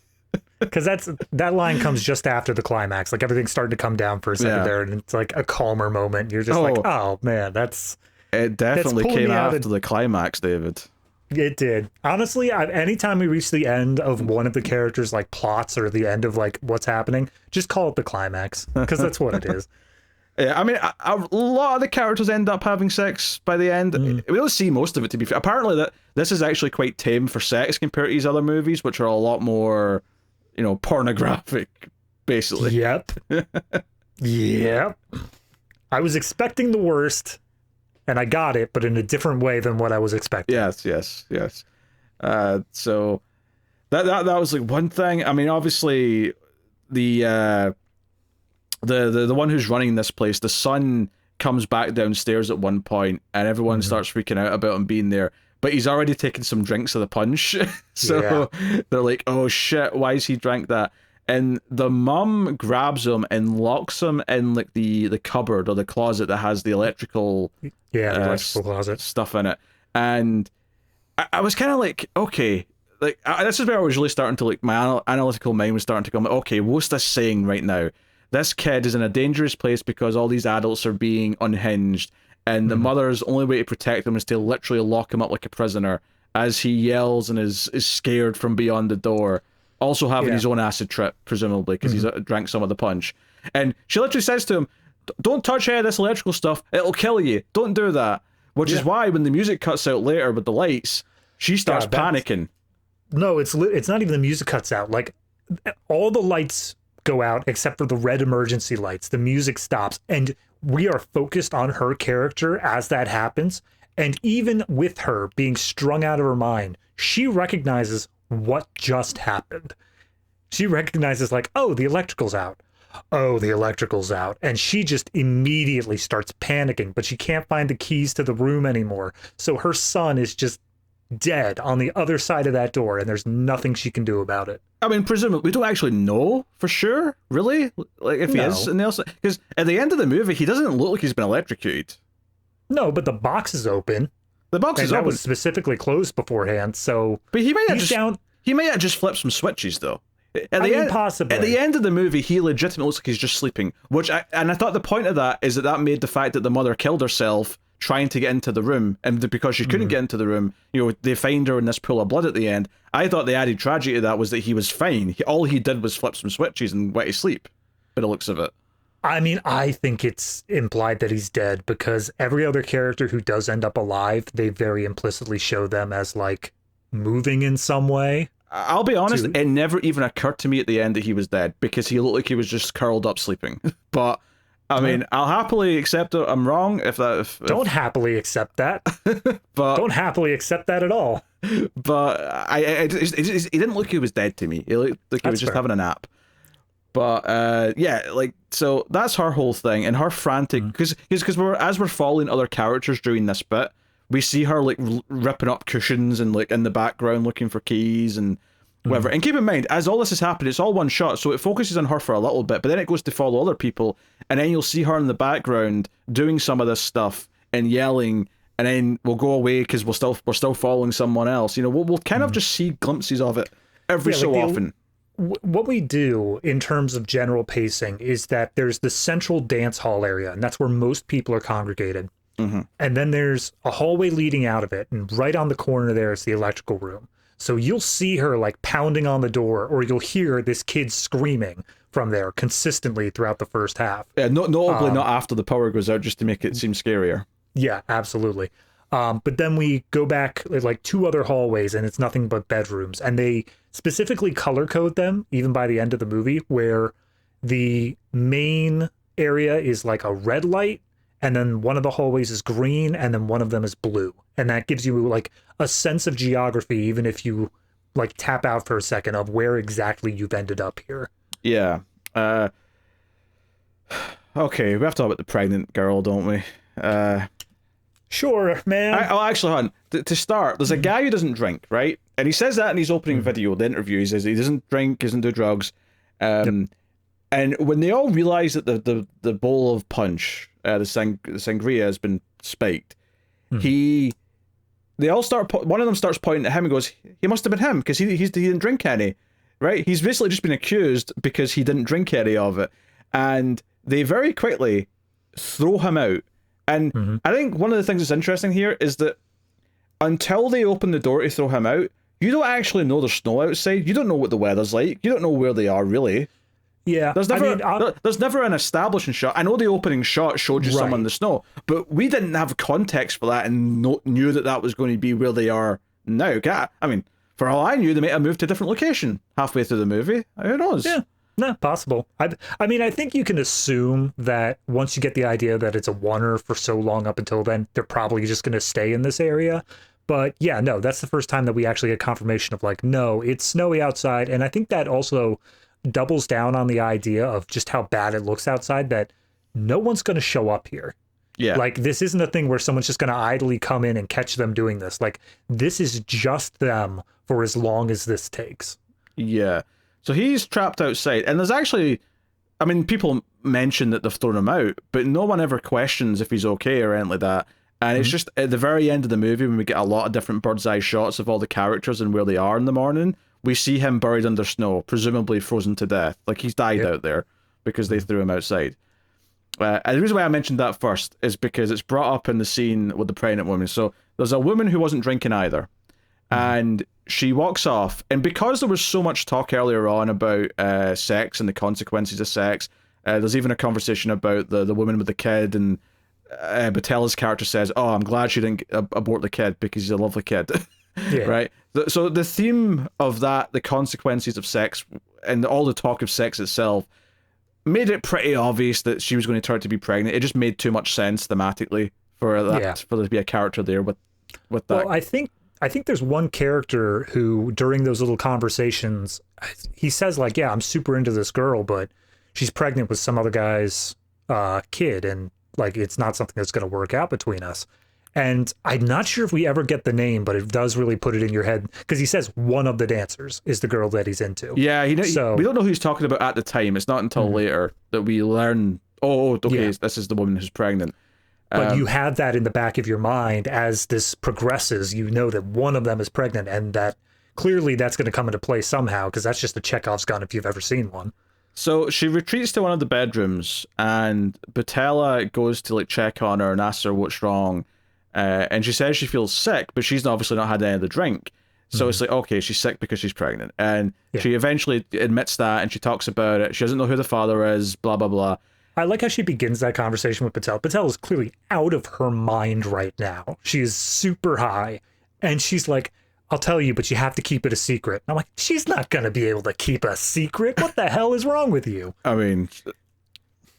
Speaker 2: Because that line comes just after the climax. Like everything's starting to come down for a second there, and it's like a calmer moment. You're just like, oh man,
Speaker 1: it definitely came after the climax, David.
Speaker 2: It did. Honestly, anytime we reach the end of one of the characters' like plots or the end of like what's happening, just call it the climax, because that's what it is.
Speaker 1: Yeah, I mean, a lot of the characters end up having sex by the end. We don't see most of it, to be fair. Apparently, this is actually quite tame for sex compared to these other movies, which are a lot more, pornographic, basically.
Speaker 2: Yep. Yep. I was expecting the worst, and I got it, but in a different way than what I was expecting.
Speaker 1: Yes. So that was like one thing. I mean, obviously, the one who's running this place, the son comes back downstairs at one point, and everyone starts freaking out about him being there. But he's already taken some drinks of the punch, so they're like, "Oh shit, why's he drank that?" And the mum grabs him and locks him in like the cupboard or the closet that has the electrical
Speaker 2: closet
Speaker 1: stuff in it. And I was kind of like, okay, like this is where I was really starting to like my analytical mind was starting to come. Okay, what's this saying right now? This kid is in a dangerous place because all these adults are being unhinged, and the mother's only way to protect him is to literally lock him up like a prisoner as he yells and is scared from beyond the door. Also having his own acid trip, presumably, because he's drank some of the punch. And she literally says to him, "Don't touch any of this electrical stuff. It'll kill you. Don't do that." Which is why when the music cuts out later with the lights, she starts panicking.
Speaker 2: No, it's not even the music cuts out. Like, all the lights go out except for the red emergency lights. The music stops, and we are focused on her character as that happens. And even with her being strung out of her mind, she recognizes what just happened. She recognizes like, oh, the electrical's out. Oh, the electrical's out. And she just immediately starts panicking, but she can't find the keys to the room anymore. So her son is just dead on the other side of that door, and there's nothing she can do about it.
Speaker 1: I mean, presumably, we don't actually know for sure, really? Like, if he is in the outside. Because at the end of the movie, he doesn't look like he's been electrocuted.
Speaker 2: No, but the box is open.
Speaker 1: The box is open.
Speaker 2: That was specifically closed beforehand, so...
Speaker 1: But he might have just flipped some switches, though.
Speaker 2: Possibly.
Speaker 1: At the end of the movie, he legitimately looks like he's just sleeping. And I thought the point of that is that made the fact that the mother killed herself trying to get into the room, and because she couldn't get into the room, they find her in this pool of blood at the end. I thought the added tragedy to that was that he was fine. All he did was flip some switches and went to sleep, by the looks of it.
Speaker 2: I mean, I think it's implied that he's dead because every other character who does end up alive, they very implicitly show them as, like, moving in some way.
Speaker 1: I'll be honest, it never even occurred to me at the end that he was dead because he looked like he was just curled up sleeping. But, I mean, I'll happily accept it. I'm wrong
Speaker 2: Don't happily accept that.
Speaker 1: But
Speaker 2: don't happily accept that at all.
Speaker 1: But he didn't look like he was dead to me. He looked like he was just having a nap. But yeah, like, so that's her whole thing, and her frantic, because we're following other characters during this bit, we see her like ripping up cushions and like in the background looking for keys and whatever. And keep in mind, as all this has happened, it's all one shot, so it focuses on her for a little bit, but then it goes to follow other people, and then you'll see her in the background doing some of this stuff and yelling, and then we'll go away because we're still following someone else. You know, we'll kind of just see glimpses of it every so often.
Speaker 2: What we do in terms of general pacing is that there's the central dance hall area, and that's where most people are congregated. And then there's a hallway leading out of it, and right on the corner there is the electrical room. So you'll see her like pounding on the door, or you'll hear this kid screaming from there consistently throughout the first half.
Speaker 1: Yeah, notably not after the power goes out, just to make it seem scarier.
Speaker 2: Yeah, absolutely. But then we go back like 2 other hallways, and it's nothing but bedrooms. And they specifically color code them, even by the end of the movie, where the main area is like a red light, and then one of the hallways is green, and then one of them is blue. And that gives you like a sense of geography, even if you like tap out for a second of where exactly you've ended up here.
Speaker 1: Yeah. Okay, we have to talk about the pregnant girl, don't we?
Speaker 2: Sure, man.
Speaker 1: Actually, hold on. To start, there's a guy who doesn't drink, right? And he says that in his opening video, the interview. He says he doesn't drink, doesn't do drugs. And when they all realize that the bowl of punch, the sangria has been spiked, they all start. One of them starts pointing at him and goes, "He must have been him because he didn't drink any." Right? He's basically just been accused because he didn't drink any of it, and they very quickly throw him out. And I think one of the things that's interesting here is that until they open the door to throw him out, you don't actually know there's snow outside. You don't know what the weather's like. You don't know where they are, really.
Speaker 2: Yeah.
Speaker 1: There's never an establishing shot. I know the opening shot showed you someone in the snow, but we didn't have context for that and knew that was going to be where they are now. I mean, for all I knew, they might have moved to a different location halfway through the movie. Who knows?
Speaker 2: Yeah. No, possible. I mean, I think you can assume that once you get the idea that it's a oneer for so long up until then, they're probably just going to stay in this area. But yeah, no, that's the first time that we actually get confirmation of like, no, it's snowy outside. And I think that also doubles down on the idea of just how bad it looks outside, that no one's going to show up here.
Speaker 1: Yeah.
Speaker 2: Like, this isn't a thing where someone's just going to idly come in and catch them doing this. Like, this is just them for as long as this takes.
Speaker 1: Yeah. So he's trapped outside, and there's actually, I mean, people mention that they've thrown him out, but no one ever questions if he's okay or anything like that. And it's just at the very end of the movie, when we get a lot of different bird's eye shots of all the characters and where they are in the morning, we see him buried under snow, presumably frozen to death. Like, he's died out there because they threw him outside. And the reason why I mentioned that first is because it's brought up in the scene with the pregnant woman. So there's a woman who wasn't drinking either. And she walks off, and because there was so much talk earlier on about sex and the consequences of sex, there's even a conversation about the woman with the kid, and Boutella's character says, "Oh, I'm glad she didn't abort the kid because he's a lovely kid." Right? So the theme of that, the consequences of sex, and all the talk of sex itself, made it pretty obvious that she was going to turn out to be pregnant. It just made too much sense thematically for there to be a character there with that.
Speaker 2: Well, I think there's one character who, during those little conversations, he says like, yeah, I'm super into this girl, but she's pregnant with some other guy's kid, and like, it's not something that's going to work out between us. And I'm not sure if we ever get the name, but it does really put it in your head, because he says one of the dancers is the girl that he's into.
Speaker 1: Yeah, we don't know who he's talking about at the time. It's not until later that we learn, this is the woman who's pregnant.
Speaker 2: But you have that in the back of your mind as this progresses. You know that one of them is pregnant, and that clearly that's going to come into play somehow, because that's just a Chekhov's gun if you've ever seen one.
Speaker 1: So she retreats to one of the bedrooms, and Boutella goes to like check on her and asks her what's wrong. And she says she feels sick, but she's obviously not had any of the drink. So it's like, okay, she's sick because she's pregnant. And she eventually admits that, and she talks about it. She doesn't know who the father is, blah, blah, blah.
Speaker 2: I like how she begins that conversation with Patel. Patel is clearly out of her mind right now. She is super high. And she's like, I'll tell you, but you have to keep it a secret. I'm like, she's not going to be able to keep a secret. What the hell is wrong with you?
Speaker 1: I mean,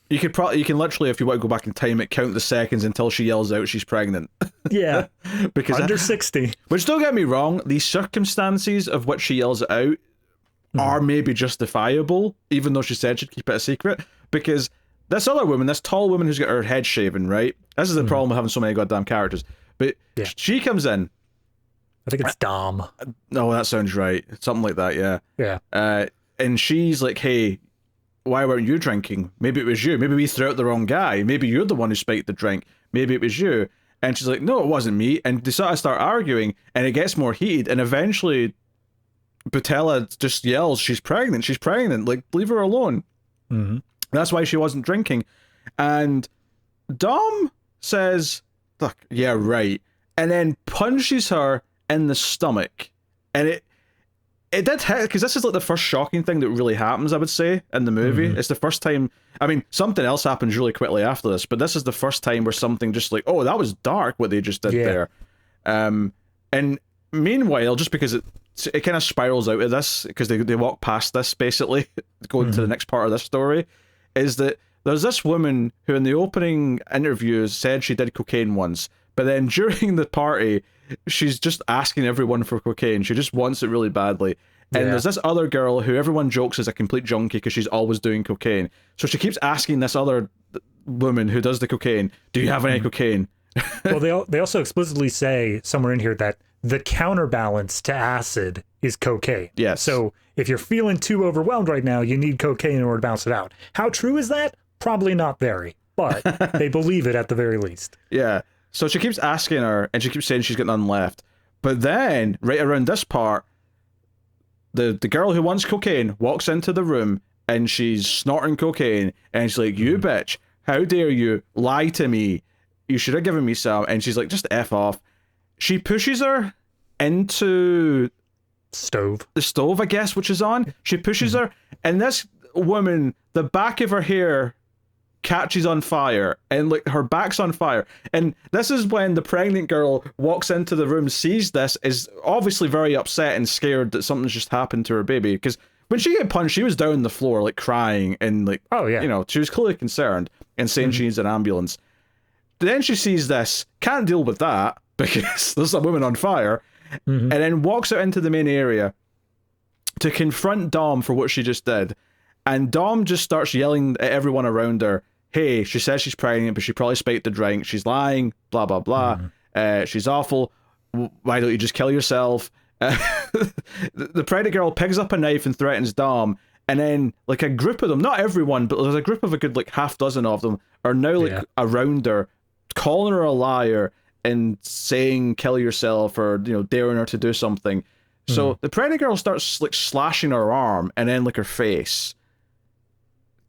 Speaker 1: you can literally, if you want to go back in time, count the seconds until she yells out she's pregnant.
Speaker 2: Yeah.
Speaker 1: Because
Speaker 2: under 60.
Speaker 1: Which, don't get me wrong, the circumstances of which she yells it out are maybe justifiable, even though she said she'd keep it a secret. Because this other woman, this tall woman who's got her head shaven, right? This is the problem with having so many goddamn characters. But she comes in.
Speaker 2: I think it's Dom.
Speaker 1: Oh, that sounds right. Something like that, yeah.
Speaker 2: Yeah.
Speaker 1: And she's like, hey, why weren't you drinking? Maybe it was you. Maybe we threw out the wrong guy. Maybe you're the one who spiked the drink. Maybe it was you. And she's like, no, it wasn't me. And they sort of start arguing, and it gets more heated, and eventually Boutella just yells, she's pregnant, like, leave her alone.
Speaker 2: Mm-hmm.
Speaker 1: That's why she wasn't drinking. And Dom says, look, yeah, right. And then punches her in the stomach. And it did hit, because this is like the first shocking thing that really happens, I would say, in the movie. Mm-hmm. It's the first time, I mean, something else happens really quickly after this, but this is the first time where something just like, oh, that was dark what they just did there. And meanwhile, just because it kind of spirals out of this, because they walk past this, basically, going to the next part of this story, is that there's this woman who in the opening interviews said she did cocaine once, but then during the party, she's just asking everyone for cocaine. She just wants it really badly. And there's this other girl who everyone jokes is a complete junkie because she's always doing cocaine. So she keeps asking this other woman who does the cocaine, do you have any cocaine?
Speaker 2: Well, they also explicitly say somewhere in here that the counterbalance to acid is cocaine.
Speaker 1: Yes.
Speaker 2: So if you're feeling too overwhelmed right now, you need cocaine in order to balance it out. How true is that? Probably not very, but they believe it at the very least.
Speaker 1: Yeah. So she keeps asking her, and she keeps saying she's got none left. But then, right around this part, the girl who wants cocaine walks into the room, and she's snorting cocaine, and she's like, you bitch, how dare you lie to me? You should have given me some. And she's like, just F off. She pushes her into the stove, I guess, which is on. She pushes her, and this woman, the back of her hair catches on fire, and like her back's on fire. And this is when the pregnant girl walks into the room, sees this, is obviously very upset and scared that something's just happened to her baby. Because when she got punched, she was down on the floor, like crying, and like, you know, she was clearly concerned and saying she needs an ambulance. Then she sees this, can't deal with that because there's a woman on fire, and then walks out into the main area to confront Dom for what she just did. And Dom just starts yelling at everyone around her, hey, she says she's pregnant, but she probably spiked the drink. She's lying, blah, blah, blah. She's awful. Why don't you just kill yourself? The pregnant girl picks up a knife and threatens Dom. And then, like, a group of them, not everyone, but there's a group of a good, like, half dozen of them are now, like, around her, calling her a liar and saying, kill yourself, or, you know, daring her to do something. So the pregnant girl starts, like, slashing her arm and then, like, her face.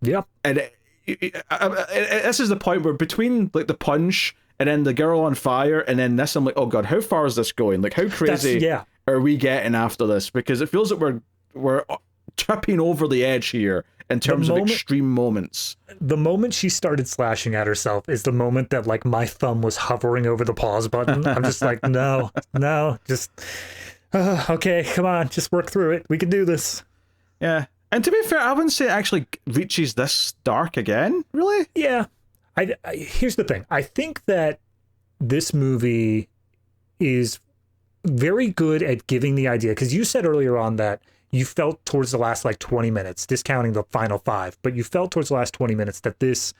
Speaker 2: Yep.
Speaker 1: And this is the point where between, like, the punch and then the girl on fire and then this, I'm like, oh god, how far is this going? Like, how crazy are we getting after this? Because it feels like we're tripping over the edge here in terms of extreme moments.
Speaker 2: The moment she started slashing at herself is the moment that, like, my thumb was hovering over the pause button. I'm just like, no, just okay, come on, just work through it. We can do this.
Speaker 1: Yeah. And to be fair, I wouldn't say it actually reaches this dark again, really.
Speaker 2: Yeah. I here's the thing. I think that this movie is very good at giving the idea, because you said earlier on that you felt towards the last, like, 20 minutes, discounting the final 5, but you felt towards the last 20 minutes that this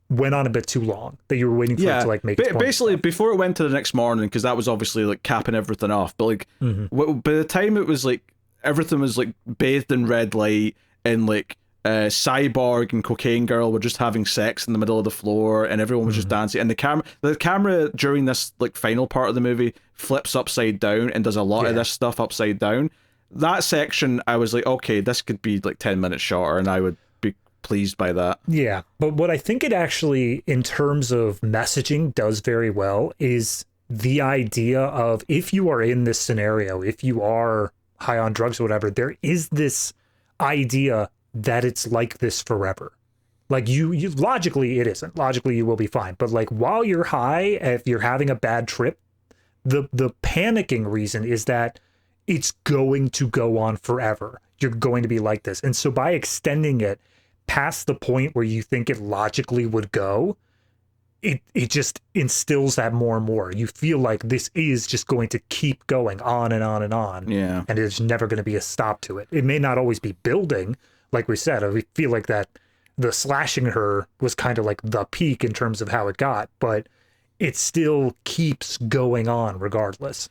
Speaker 2: went on a bit too long, that you were waiting for it to, like, make its point.
Speaker 1: Basically, before it went to the next morning, because that was obviously, like, capping everything off, but, like, by the time it was, like, everything was, like, bathed in red light, and, like, Cyborg and Cocaine Girl were just having sex in the middle of the floor, and everyone was just dancing, and the camera during this, like, final part of the movie flips upside down and does a lot of this stuff upside down. That section, I was like, okay, this could be, like, 10 minutes shorter, and I would be pleased by that.
Speaker 2: Yeah, but what I think it actually, in terms of messaging, does very well is the idea of, if you are in this scenario, if you are high on drugs or whatever, there is this idea that it's like this forever. Like, you logically, it isn't. Logically, you will be fine. But, like, while you're high, if you're having a bad trip, the panicking reason is that it's going to go on forever. You're going to be like this. And so by extending it past the point where you think it logically would go, it just instills that more and more. You feel like this is just going to keep going on and on and on.
Speaker 1: Yeah.
Speaker 2: And there's never going to be a stop to it. It may not always be building, like we said. I feel like that the slashing her was kind of like the peak in terms of how it got, but it still keeps going on regardless.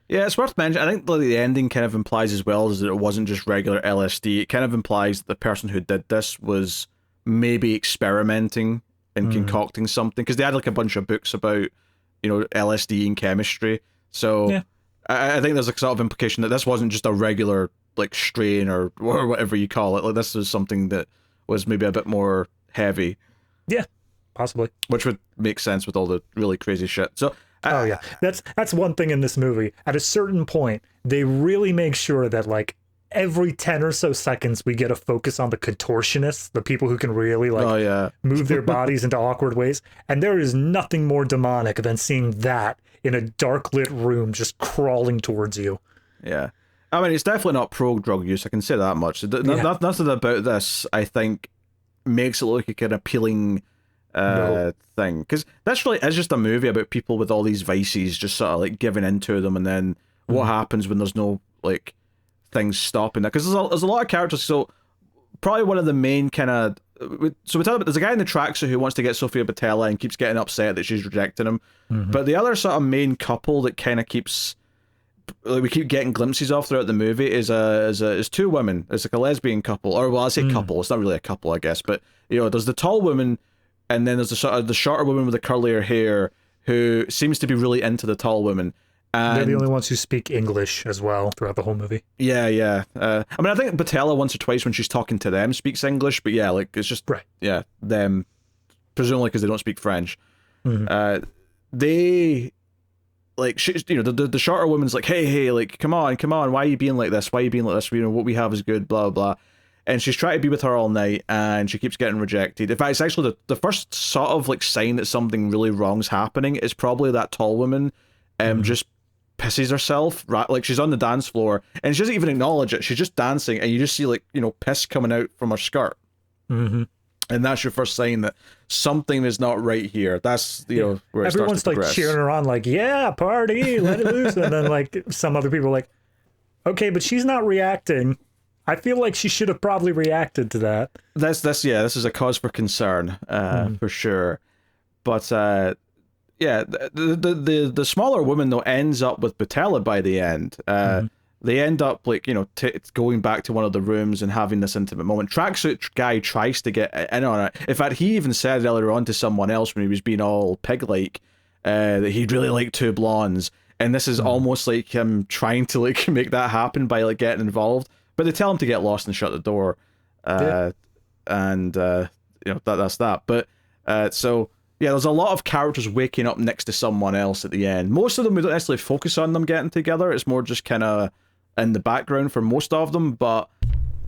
Speaker 1: Yeah, it's worth mentioning. I think the ending kind of implies as well is that it wasn't just regular LSD. It kind of implies that the person who did this was maybe experimenting and concocting something, because they had like a bunch of books about, you know, LSD and chemistry. So yeah. I think there's a sort of implication that this wasn't just a regular like strain or whatever you call it. Like this was something that was maybe a bit more heavy.
Speaker 2: Yeah, possibly.
Speaker 1: Which would make sense with all the really crazy shit. So
Speaker 2: oh yeah, that's one thing in this movie. At a certain point, they really make sure that like every 10 or so seconds we get a focus on the contortionists, the people who can really like move their bodies into awkward ways. And there is nothing more demonic than seeing that in a dark lit room just crawling towards you.
Speaker 1: Yeah. I mean, it's definitely not pro drug use, I can say that much. Nothing about this, I think, makes it look like an appealing thing. Because this really is just a movie about people with all these vices just sort of like giving into them, and then what happens when there's no like things stopping that. Because there's a lot of characters. So probably one of the main kind of, so we talk about, there's a guy in the tracksuit who wants to get Sofia Boutella and keeps getting upset that she's rejecting him. But the other sort of main couple that kind of keeps, like, we keep getting glimpses of throughout the movie is two women. It's like a lesbian couple, or well, I say couple. It's not really a couple, I guess. But you know, there's the tall woman, and then there's the shorter woman with the curlier hair who seems to be really into the tall woman. And
Speaker 2: they're the only ones who speak English as well throughout the whole movie.
Speaker 1: Yeah. I mean, I think Boutella once or twice when she's talking to them speaks English, but yeah, like it's just them, presumably because they don't speak French. They like she, you know, the shorter woman's like, hey, like come on, why are you being like this? Why are you being like this? You know, what we have is good, blah blah. And she's trying to be with her all night, and she keeps getting rejected. In fact, it's actually the first sort of like sign that something really wrong's happening is probably that tall woman, just pisses herself, right? Like she's on the dance floor and she doesn't even acknowledge it. She's just dancing, and you just see like, you know, piss coming out from her skirt. And that's your first sign that something is not right here. That's, you know, where
Speaker 2: everyone's like cheering her on, like, yeah, party, let it loose. And then like some other people are like, okay, but she's not reacting. I feel like she should have probably reacted to that.
Speaker 1: This is a cause for concern, for sure. But yeah, the smaller woman though ends up with Boutella by the end. They end up like, you know, going back to one of the rooms and having this intimate moment. Tracksuit guy tries to get in on it. In fact, he even said earlier on to someone else when he was being all pig-like that he'd really like two blondes. And this is almost like him trying to like make that happen by like getting involved. But they tell him to get lost and shut the door. And you know, that's that. But so yeah, there's a lot of characters waking up next to someone else at the end. Most of them, we don't necessarily focus on them getting together. It's more just kind of in the background for most of them. But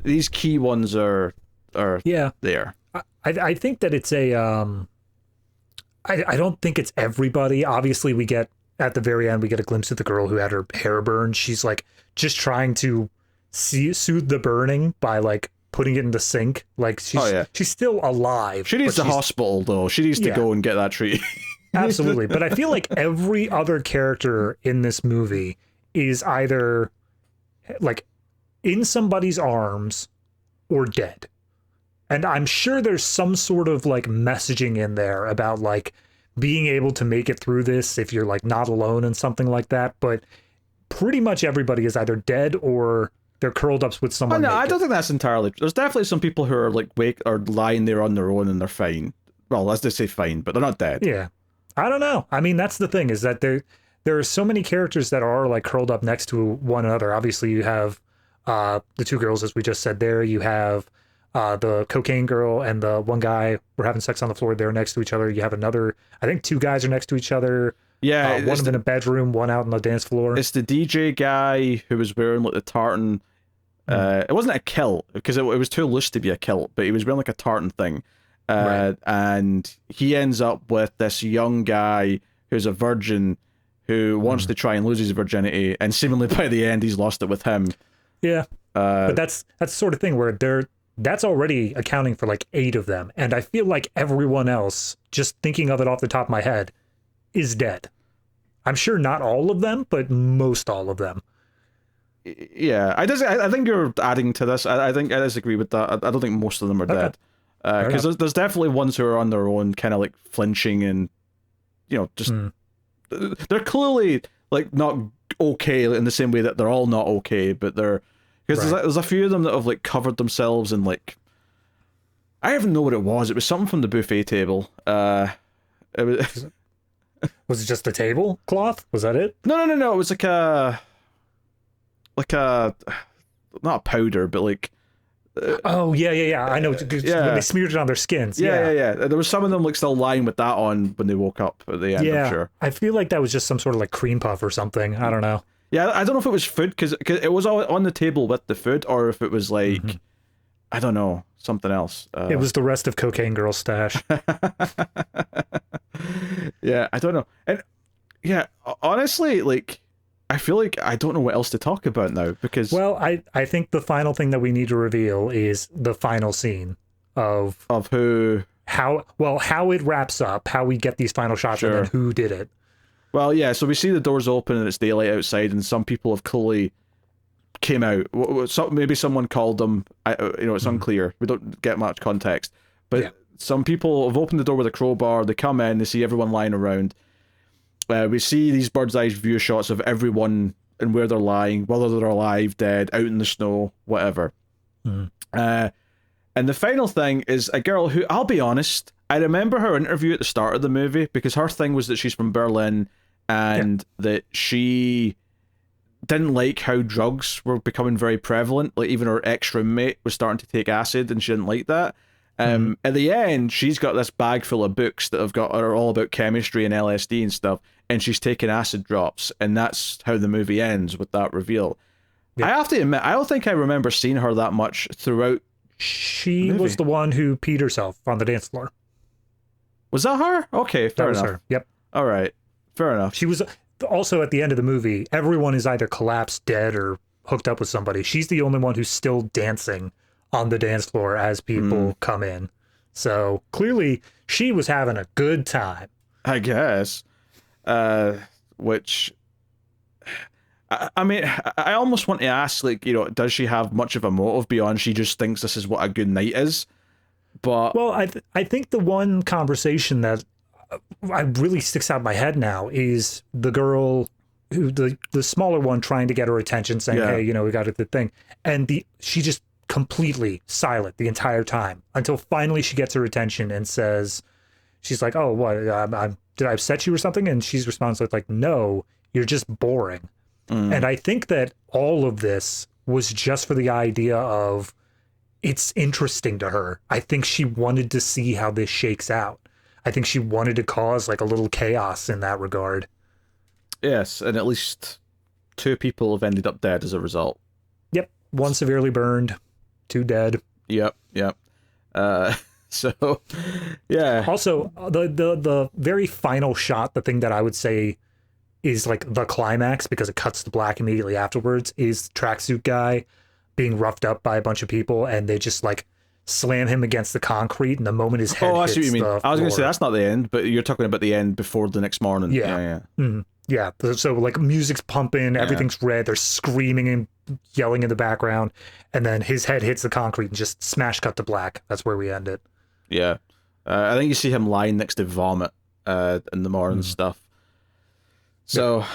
Speaker 1: these key ones are there.
Speaker 2: I think that it's a I don't think it's everybody. Obviously, we get at the very end, we get a glimpse of the girl who had her hair burned. She's like just trying to soothe the burning by like putting it in the sink. Like she's still alive.
Speaker 1: She needs the hospital though. She needs to go and get that treated.
Speaker 2: Absolutely. But I feel like every other character in this movie is either like in somebody's arms or dead. And I'm sure there's some sort of like messaging in there about like being able to make it through this if you're like not alone and something like that. But pretty much everybody is either dead or they're curled up with someone.
Speaker 1: No, I don't think that's entirely true. There's definitely some people who are like lying there on their own and they're fine. Well, as they say fine, but they're not dead.
Speaker 2: Yeah. I don't know. I mean, that's the thing, is that there are so many characters that are like curled up next to one another. Obviously, you have the two girls, as we just said there. You have the cocaine girl and the one guy were having sex on the floor. They're next to each other. You have another, I think two guys are next to each other.
Speaker 1: Yeah.
Speaker 2: One of them in a bedroom, one out on the dance floor.
Speaker 1: It's the DJ guy who was wearing like the tartan. It wasn't a kilt because it was too loose to be a kilt, but he was wearing like a tartan thing. And he ends up with this young guy who's a virgin who wants to try and lose his virginity, and seemingly by the end he's lost it with him.
Speaker 2: Yeah. But that's the sort of thing where that's already accounting for like 8 of them. And I feel like everyone else, just thinking of it off the top of my head, is dead. I'm sure not all of them, but most all of them.
Speaker 1: Yeah, I think you're adding to this. I think I disagree with that. I don't think most of them are dead. Because there's definitely ones who are on their own, kind of like flinching and, just they're clearly like not okay in the same way that they're all not okay, but they're because there's a few of them that have like covered themselves in like I don't even know what it was. It was something from the buffet table. It was.
Speaker 2: Was it just a tablecloth? Was that it?
Speaker 1: No. It was like a not a powder, but like.
Speaker 2: Oh yeah. I know. When they smeared it on their skins.
Speaker 1: Yeah. There was some of them like still lying with that on when they woke up at the end.
Speaker 2: Yeah,
Speaker 1: I'm sure.
Speaker 2: I feel like that was just some sort of like cream puff or something. I don't know.
Speaker 1: Yeah, I don't know if it was food because it was on the table with the food, or if it was like I don't know, something else.
Speaker 2: It was the rest of Cocaine Girl's stash.
Speaker 1: Yeah, I don't know, and yeah, honestly, like. I feel like I don't know what else to talk about now because...
Speaker 2: Well, I think the final thing that we need to reveal is the final scene of
Speaker 1: who...
Speaker 2: How it wraps up, how we get these final shots, and then who did it.
Speaker 1: Well, yeah, so we see the doors open and it's daylight outside and some people have clearly came out. Maybe someone called them. It's unclear. We don't get much context. But some people have opened the door with a crowbar, they come in, they see everyone lying around. We see these bird's eye view shots of everyone and where they're lying, whether they're alive, dead, out in the snow, whatever. And the final thing is a girl who, I'll be honest, I remember her interview at the start of the movie because her thing was that she's from Berlin and that she didn't like how drugs were becoming very prevalent. Like even her ex-roommate was starting to take acid and she didn't like that. At the end, she's got this bag full of books that are all about chemistry and LSD and stuff, and she's taking acid drops, and that's how the movie ends with that reveal. I have to admit, I don't think I remember seeing her that much throughout.
Speaker 2: She was the one who peed herself on the dance floor.
Speaker 1: Was that her? Okay, fair enough.
Speaker 2: Her. Yep.
Speaker 1: All right, fair enough.
Speaker 2: She was also at the end of the movie. Everyone is either collapsed, dead, or hooked up with somebody. She's the only one who's still dancing on the dance floor as people come in. So clearly she was having a good time.
Speaker 1: I guess. Which, I mean, I almost want to ask, like, does she have much of a motive beyond she just thinks this is what a good night is? But
Speaker 2: well, I think the one conversation that really sticks out in my head now is the girl who the smaller one trying to get her attention, saying, "Hey, we got a good thing," and she just completely silent the entire time until finally she gets her attention and says, she's like, "Oh, what? Did I upset you or something?" And she's responds with like, "No, you're just boring." And I think that all of this was just for the idea of it's interesting to her. I think she wanted to see how this shakes out. I think she wanted to cause like a little chaos in that regard. Yes,
Speaker 1: and at least 2 people have ended up dead as a result.
Speaker 2: Yep, 1 severely burned, 2 dead.
Speaker 1: Yep. So, yeah.
Speaker 2: Also, the very final shot, the thing that I would say is like the climax because it cuts to black immediately afterwards, is tracksuit guy being roughed up by a bunch of people and they just like slam him against the concrete, and the moment his head hits the floor.
Speaker 1: I was going to say that's not the end, but you're talking about the end before the next morning.
Speaker 2: Yeah. Yeah. So like music's pumping, everything's red, they're screaming and yelling in the background, and then his head hits the concrete and just smash cut to black. That's where we end it.
Speaker 1: Yeah. I think you see him lying next to vomit in the morning stuff. So,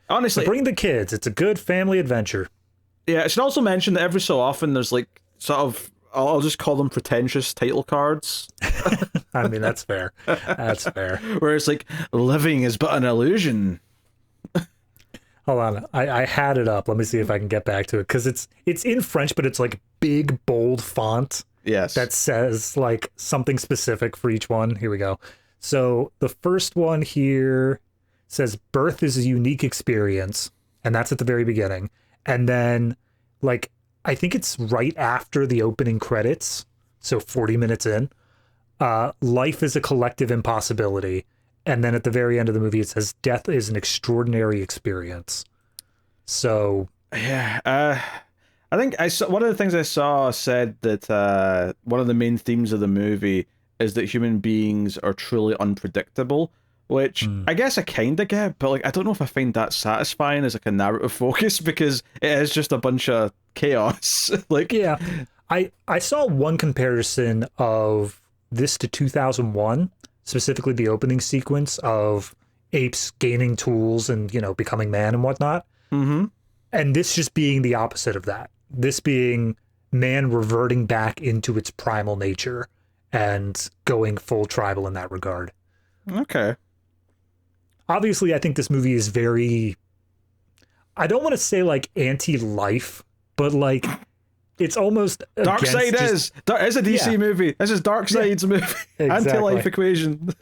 Speaker 1: honestly,
Speaker 2: so bring the kids. It's a good family adventure.
Speaker 1: Yeah, I should also mention that every so often there's like sort of, I'll just call them pretentious title cards.
Speaker 2: I mean, that's fair. That's fair.
Speaker 1: Where it's like, living is but an illusion.
Speaker 2: Hold on. I had it up. Let me see if I can get back to it. Because it's in French, but it's like big, bold font.
Speaker 1: Yes.
Speaker 2: That says like something specific for each one. Here we go. So the first one here says birth is a unique experience. And that's at the very beginning. And then like, I think it's right after the opening credits. So 40 minutes in. Life is a collective impossibility. And then at the very end of the movie, it says death is an extraordinary experience. So
Speaker 1: yeah, I think I saw one of the things I saw said that one of the main themes of the movie is that human beings are truly unpredictable, which I guess I kind of get, but like I don't know if I find that satisfying as like a narrative focus because it is just a bunch of chaos. Like,
Speaker 2: Yeah, I saw one comparison of this to 2001, specifically the opening sequence of apes gaining tools and, you know, becoming man and whatnot.
Speaker 1: mm-hmm.
Speaker 2: And this just being the opposite of that. This being man reverting back into its primal nature and going full tribal in that regard.
Speaker 1: Okay.
Speaker 2: Obviously, I think this movie is very, I don't want to say like anti-life, but like it's almost
Speaker 1: Darkseid is a DC movie. This is Darkseid's movie.
Speaker 2: Exactly.
Speaker 1: Anti-life equation.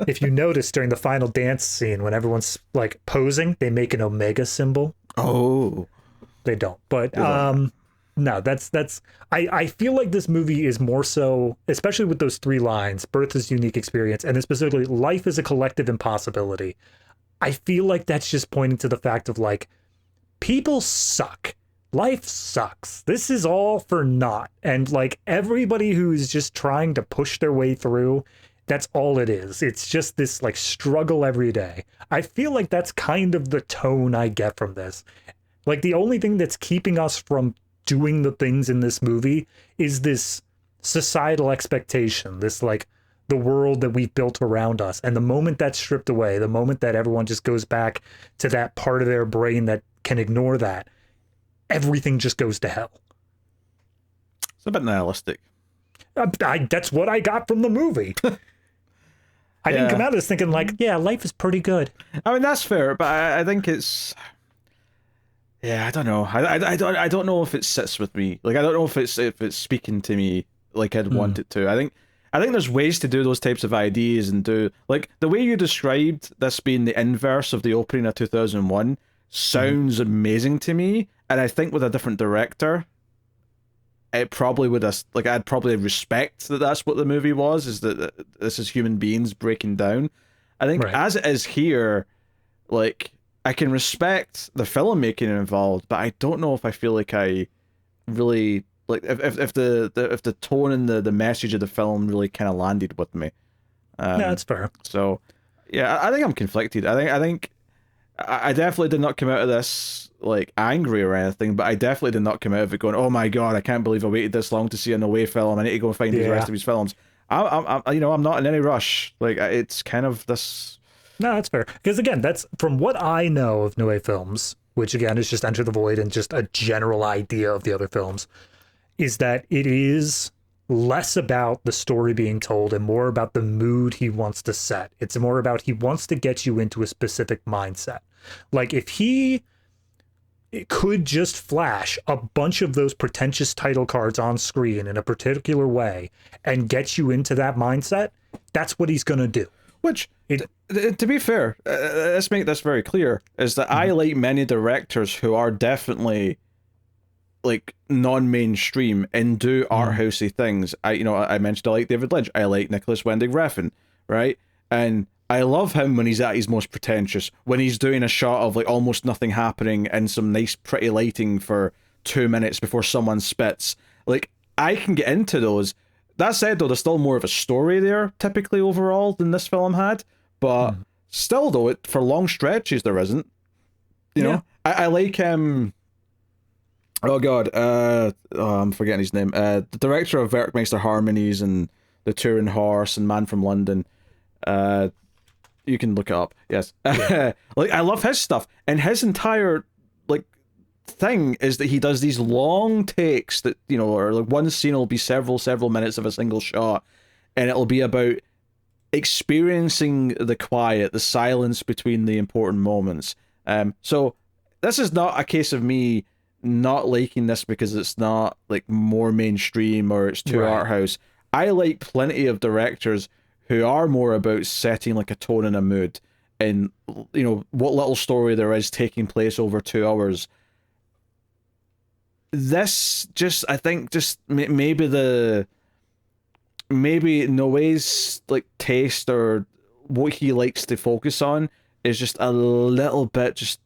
Speaker 2: If you notice during the final dance scene, when everyone's like posing, they make an omega symbol.
Speaker 1: Oh,
Speaker 2: they don't. But no, that's I feel like this movie is more so, especially with those three lines: birth is a unique experience, and then specifically life is a collective impossibility. I feel like that's just pointing to the fact of like people suck. Life sucks. This is all for naught. And like everybody who's just trying to push their way through, that's all it is. It's just this like struggle every day. I feel like that's kind of the tone I get from this. Like the only thing that's keeping us from doing the things in this movie is this societal expectation, this like the world that we've built around us. And the moment that's stripped away, the moment that everyone just goes back to that part of their brain that can ignore that, everything just goes to hell.
Speaker 1: It's a bit nihilistic.
Speaker 2: That's what I got from the movie. I didn't come out of this thinking like, yeah, life is pretty good.
Speaker 1: I mean, that's fair, but I think it's... Yeah, I don't know. I don't know if it sits with me. Like, I don't know if it's speaking to me like I'd want it to. I think there's ways to do those types of ideas and do... Like, the way you described this being the inverse of the opening of 2001 sounds amazing to me, and I think with a different director, it probably would have... Like, I'd probably respect that that's what the movie was, is that this is human beings breaking down. I think as it is here, like... I can respect the filmmaking involved, but I don't know if I feel like I really like if the tone and the message of the film really kind of landed with me.
Speaker 2: No, that's fair.
Speaker 1: So, yeah, I think I'm conflicted. I think I definitely did not come out of this like angry or anything, but I definitely did not come out of it going, "Oh my god, I can't believe I waited this long to see an Away film. I need to go and find the rest of these films." I'm I'm not in any rush. Like it's kind of this.
Speaker 2: No, that's fair. Because again, that's from what I know of Noé films, which again is just Enter the Void and just a general idea of the other films, is that it is less about the story being told and more about the mood he wants to set. It's more about he wants to get you into a specific mindset. Like if he could just flash a bunch of those pretentious title cards on screen in a particular way and get you into that mindset, that's what he's going to do.
Speaker 1: Which, to be fair, let's make this very clear, is that I like many directors who are definitely like non-mainstream and do art housey things. I mentioned I like David Lynch. I like Nicholas Winding Refn, right? And I love him when he's at his most pretentious, when he's doing a shot of like almost nothing happening and some nice pretty lighting for 2 minutes before someone spits. Like, I can get into those. That said, though, there's still more of a story there, typically, overall, than this film had. But still, though, for long stretches, there isn't. You know? I like him... Oh, God. I'm forgetting his name. The director of Werkmeister Harmonies and The Turin Horse and Man from London. You can look it up. Yes. Like, I love his stuff. And his entire, like, thing is that he does these long takes that, you know, or like one scene will be several minutes of a single shot, and it'll be about experiencing the quiet, the silence between the important moments. So this is not a case of me not liking this because it's not like more mainstream or it's too art house. I like plenty of directors who are more about setting like a tone and a mood, and you know what little story there is taking place over 2 hours. This just, I think, just maybe Noé's like taste or what he likes to focus on is just a little bit just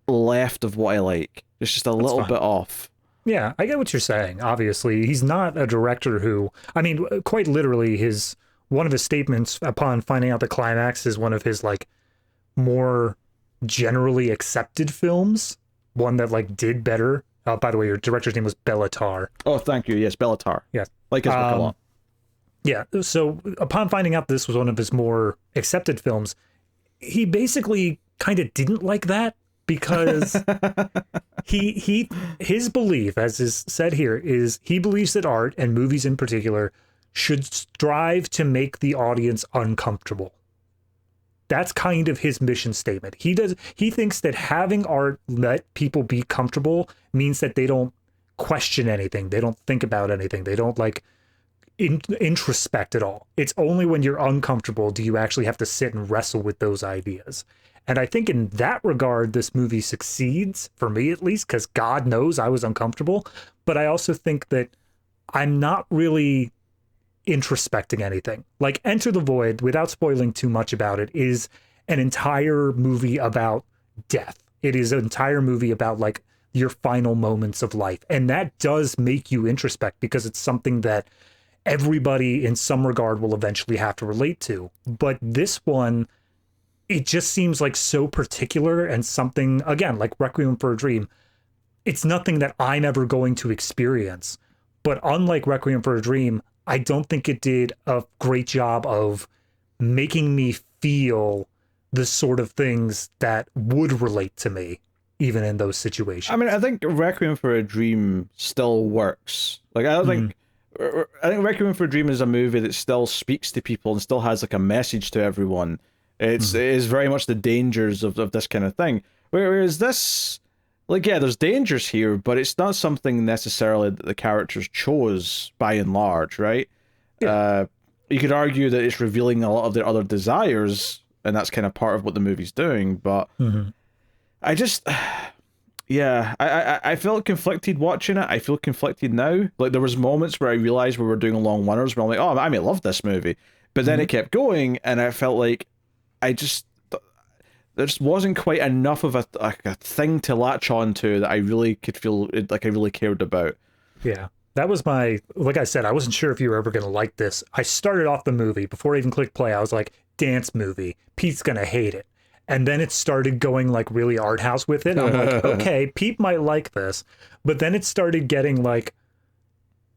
Speaker 1: left of what I like. It's just a little bit off.
Speaker 2: Yeah, I get what you're saying. Obviously, he's not a director who, I mean, quite literally, his one of his statements upon finding out the Climax is one of his like more generally accepted films, one that like did better. By the way, your director's name was Bellatar.
Speaker 1: Oh, thank you. Yes, Bellatar.
Speaker 2: Yes.
Speaker 1: Like his book a lot.
Speaker 2: Yeah. So upon finding out this was one of his more accepted films, he basically kind of didn't like that because his belief, as is said here, is he believes that art and movies in particular should strive to make the audience uncomfortable. That's kind of his mission statement. He thinks that having art let people be comfortable means that they don't question anything. They don't think about anything. They don't like introspect at all. It's only when you're uncomfortable do you actually have to sit and wrestle with those ideas. And I think in that regard, this movie succeeds, for me at least, because God knows I was uncomfortable. But I also think that I'm not really introspecting anything. Like Enter the Void, without spoiling too much about it, is an entire movie about death. It is an entire movie about like your final moments of life. And that does make you introspect because it's something that everybody in some regard will eventually have to relate to. But this one, it just seems like so particular and something, again, like Requiem for a Dream, it's nothing that I'm ever going to experience. But unlike Requiem for a Dream, I don't think it did a great job of making me feel the sort of things that would relate to me, even in those situations.
Speaker 1: I mean, I think Requiem for a Dream still works. Like, I don't think... I think Requiem for a Dream is a movie that still speaks to people and still has like a message to everyone. It is very much the dangers of this kind of thing. Whereas this, like, yeah, there's dangers here, but it's not something necessarily that the characters chose by and large, right? Yeah. You could argue that it's revealing a lot of their other desires, and that's kind of part of what the movie's doing, but I just... Yeah, I felt conflicted watching it. I feel conflicted now. Like, there was moments where I realized we were doing long runners where I'm like, oh, I may love this movie. But then it kept going, and I felt like there just wasn't quite enough of a thing to latch on to that I really could feel like I really cared about.
Speaker 2: Yeah, that was like I said, I wasn't sure if you were ever going to like this. I started off the movie, before I even clicked play, I was like, dance movie. Pete's going to hate it. And then it started going like really art house with it. I'm like, okay, Pete might like this. But then it started getting like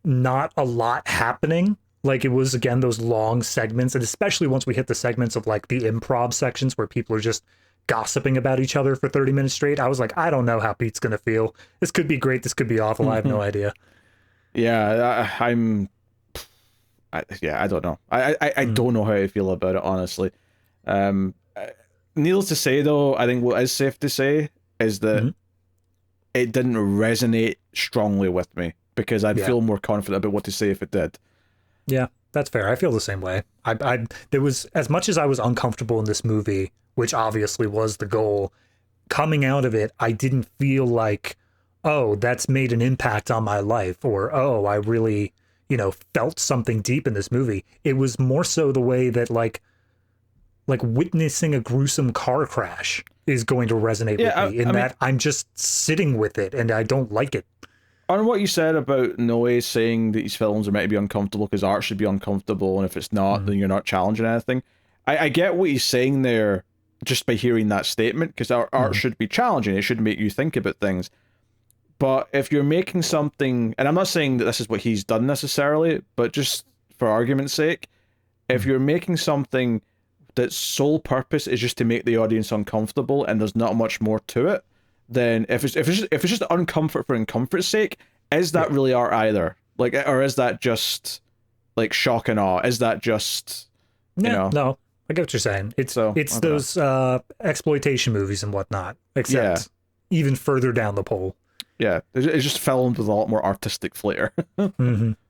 Speaker 2: not a lot happening. Like it was, again, those long segments. And especially once we hit the segments of like the improv sections where people are just gossiping about each other for 30 minutes straight. I was like, I don't know how Pete's going to feel. This could be great. This could be awful. I have no idea.
Speaker 1: Yeah, I don't know. I don't know how I feel about it, honestly. Needless to say, though, I think what is safe to say is that it didn't resonate strongly with me because I'd feel more confident about what to say if it did.
Speaker 2: Yeah, that's fair. I feel the same way. There was, as much as I was uncomfortable in this movie, which obviously was the goal, coming out of it, I didn't feel like, oh, that's made an impact on my life, or, oh, I really, felt something deep in this movie. It was more so the way that like witnessing a gruesome car crash is going to resonate with me that I'm just sitting with it and I don't like it.
Speaker 1: On what you said about Noé saying that these films are meant to be uncomfortable because art should be uncomfortable, and if it's not, then you're not challenging anything. I get what he's saying there just by hearing that statement, because art should be challenging. It should make you think about things. But if you're making something, and I'm not saying that this is what he's done necessarily, but just for argument's sake, if you're making something that's sole purpose is just to make the audience uncomfortable and there's not much more to it, then if it's just uncomfort for uncomfort's sake, is that really art either? Like, or is that just like shock and awe? Is that just
Speaker 2: No, I get what you're saying. It's those exploitation movies and whatnot, except even further down the pole.
Speaker 1: Yeah, it's just filmed with a lot more artistic flair.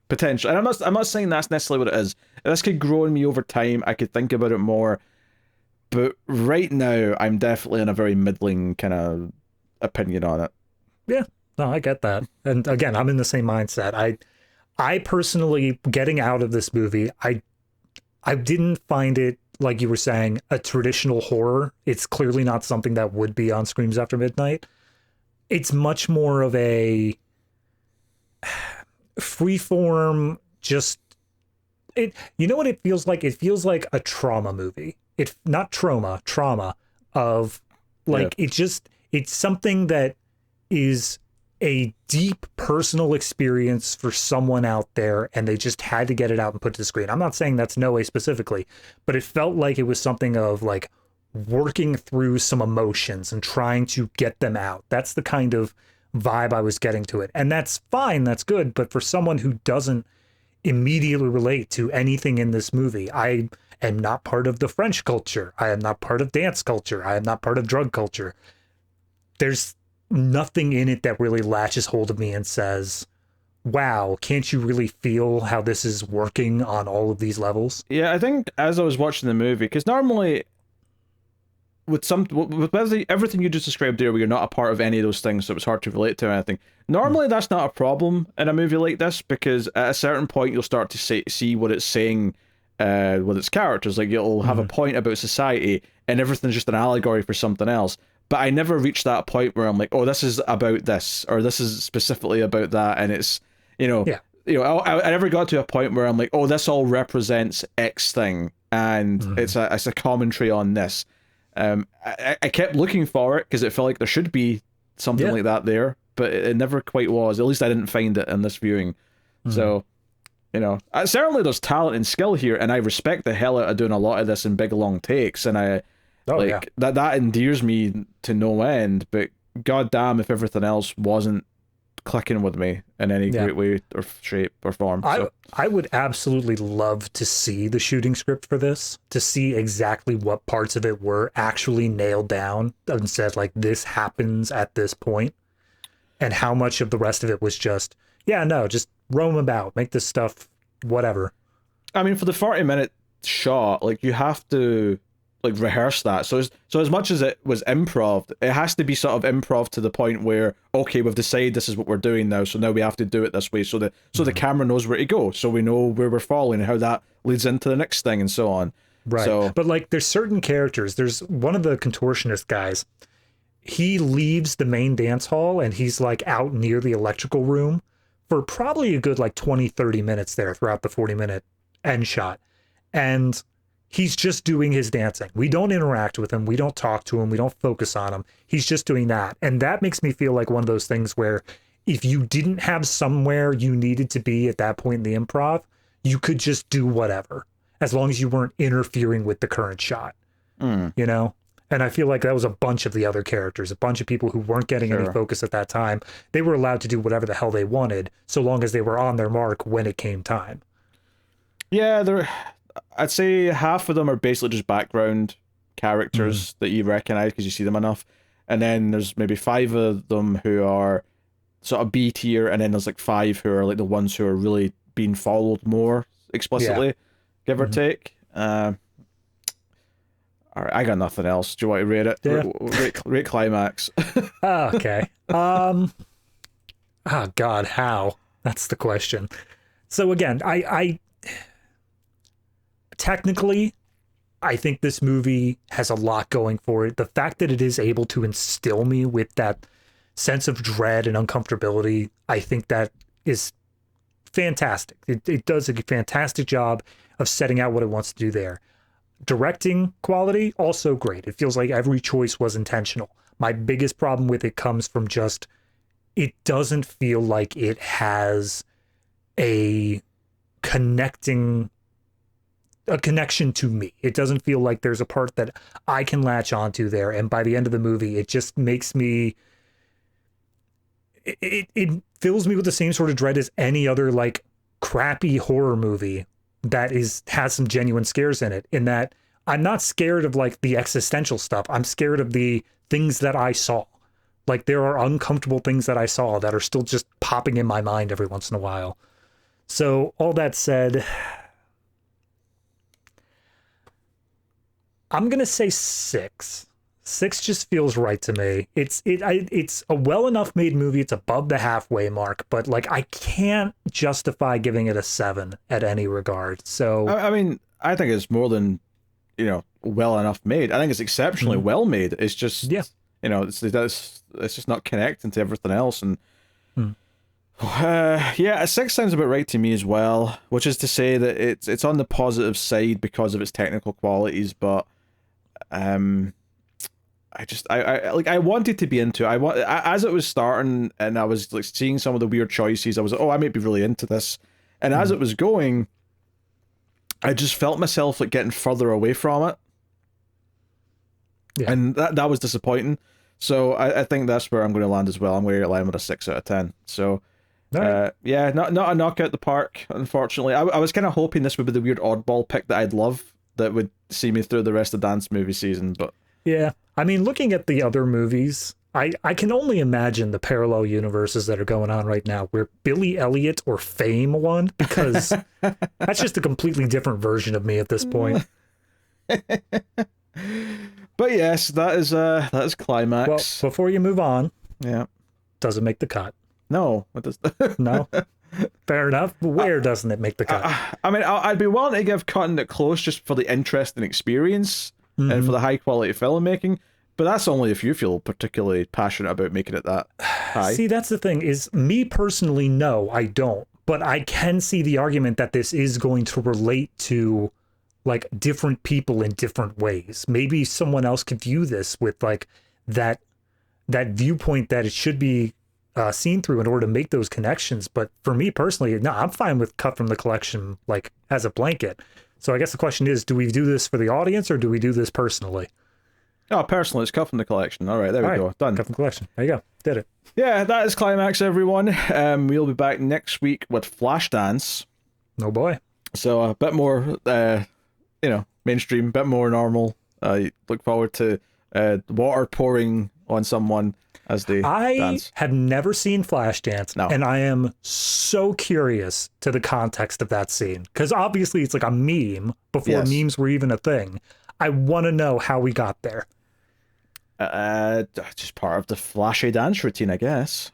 Speaker 1: Potential. And I'm not saying that's necessarily what it is. This could grow on me over time. I could think about it more. But right now, I'm definitely in a very middling kind of opinion on it.
Speaker 2: Yeah, no, I get that. And again, I'm in the same mindset. I personally, getting out of this movie, I didn't find it, like you were saying, a traditional horror. It's clearly not something that would be on Screams After Midnight. It's much more of a freeform, just it. You know what it feels like? It feels like a trauma movie. It not trauma of like it's something that is a deep personal experience for someone out there, and they just had to get it out and put it to the screen. I'm not saying that's Noé specifically, but it felt like it was something of like working through some emotions and trying to get them out. That's the kind of vibe I was getting to it. And that's fine, that's good, but for someone who doesn't immediately relate to anything in this movie, I am not part of the French culture. I am not part of dance culture. I am not part of drug culture. There's nothing in it that really latches hold of me and says, wow, can't you really feel how this is working on all of these levels?
Speaker 1: Yeah, I think as I was watching the movie, because normally with everything you just described there, where you're not a part of any of those things, so it's hard to relate to anything. Normally, that's not a problem in a movie like this, because at a certain point, you'll start to see what it's saying with its characters. Like, you'll have a point about society, and everything's just an allegory for something else. But I never reached that point where I'm like, oh, this is about this, or this is specifically about that, and it's, I never got to a point where I'm like, oh, this all represents X thing, and it's a commentary on this. I kept looking for it because it felt like there should be something like that there, but it never quite was. At least I didn't find it in this viewing. So, certainly there's talent and skill here, and I respect the hell out of doing a lot of this in big long takes, and that endears me to no end. But goddamn, if everything else wasn't clicking with me in any great way or shape or form.
Speaker 2: I would absolutely love to see the shooting script for this, to see exactly what parts of it were actually nailed down and said, like, this happens at this point, and how much of the rest of it was just just roam about, make this stuff whatever.
Speaker 1: I mean, for the 40-minute shot, like, you have to like rehearse that. So as much as it was improv, it has to be sort of improv to the point where, okay, we've decided this is what we're doing now, so now we have to do it this way, so the camera knows where to go, so we know where we're following and how that leads into the next thing and so on.
Speaker 2: Right. So, but like, there's certain characters. There's one of the contortionist guys. He leaves the main dance hall and he's like out near the electrical room for probably a good like 20-30 minutes there throughout the 40-minute end shot. And he's just doing his dancing. We don't interact with him. We don't talk to him. We don't focus on him. He's just doing that. And that makes me feel like one of those things where if you didn't have somewhere you needed to be at that point in the improv, you could just do whatever, as long as you weren't interfering with the current shot, you know? And I feel like that was a bunch of the other characters, a bunch of people who weren't getting any focus at that time. They were allowed to do whatever the hell they wanted, so long as they were on their mark when it came time.
Speaker 1: Yeah, I'd say half of them are basically just background characters that you recognize because you see them enough. And then there's maybe 5 of them who are sort of B tier, and then there's like 5 who are like the ones who are really being followed more explicitly, give or take. All right, I got nothing else. Do you want to rate it?
Speaker 2: Yeah.
Speaker 1: Rate Climax.
Speaker 2: Okay. Oh God, how? That's the question. So again, I technically, I think this movie has a lot going for it. The fact that it is able to instill me with that sense of dread and uncomfortability, I think that is fantastic. It does a fantastic job of setting out what it wants to do there. Directing quality, also great. It feels like every choice was intentional. My biggest problem with it comes from just, it doesn't feel like it has a connection to me. It doesn't feel like there's a part that I can latch onto there. And by the end of the movie, it just makes me, it fills me with the same sort of dread as any other like crappy horror movie that has some genuine scares in it, in that I'm not scared of like the existential stuff. I'm scared of the things that I saw. Like, there are uncomfortable things that I saw that are still just popping in my mind every once in a while. So all that said, I'm going to say 6. 6 just feels right to me. It's a well enough made movie. It's above the halfway mark, but like, I can't justify giving it a 7 at any regard. So
Speaker 1: I mean, I think it's more than, well enough made. I think it's exceptionally well made. It's just, it's just not connecting to everything else. And Yeah, a 6 sounds about right to me as well, which is to say that it's on the positive side because of its technical qualities, but I wanted to be into it. As it was starting and I was like seeing some of the weird choices, I was like, oh, I might be really into this. And as it was going, I just felt myself like getting further away from it. Yeah. And that was disappointing. So I think that's where I'm going to land as well. I'm going to land with a 6 out of 10. So right. Yeah, not a knockout the park, unfortunately. I was kind of hoping this would be the weird oddball pick that I'd love that would see me through the rest of Dance movie season, but
Speaker 2: yeah. I mean, looking at the other movies, I can only imagine the parallel universes that are going on right now where Billy Elliot or Fame won, because that's just a completely different version of me at this point.
Speaker 1: But yes, that is Climax.
Speaker 2: Well, before you move on,
Speaker 1: yeah,
Speaker 2: doesn't make the cut.
Speaker 1: No, it does.
Speaker 2: No. Fair enough. But where doesn't it make the cut?
Speaker 1: I mean, I'd be willing to give cutting it close just for the interest and experience and for the high quality filmmaking. But that's only if you feel particularly passionate about making it that high.
Speaker 2: See, that's the thing, is me personally, no, I don't. But I can see the argument that this is going to relate to like different people in different ways. Maybe someone else could view this with like that viewpoint that it should be seen through in order to make those connections. But for me personally, no, I'm fine with cut from the collection like as a blanket. So I guess the question is, do we do this for the audience or do we do this personally?
Speaker 1: Oh, personally, it's cut from the collection. All right, there we go. Done.
Speaker 2: Cut from the collection. There you go. Did it.
Speaker 1: Yeah, that is Climax, everyone. We'll be back next week with Flashdance.
Speaker 2: Oh boy.
Speaker 1: So a bit more, mainstream, bit more normal. Look forward to water pouring on someone as they dance.
Speaker 2: I have never seen Flashdance, and I am so curious to the context of that scene, because obviously it's like a meme before memes were even a thing. I want to know how we got there.
Speaker 1: Just part of the flashy dance routine, I guess.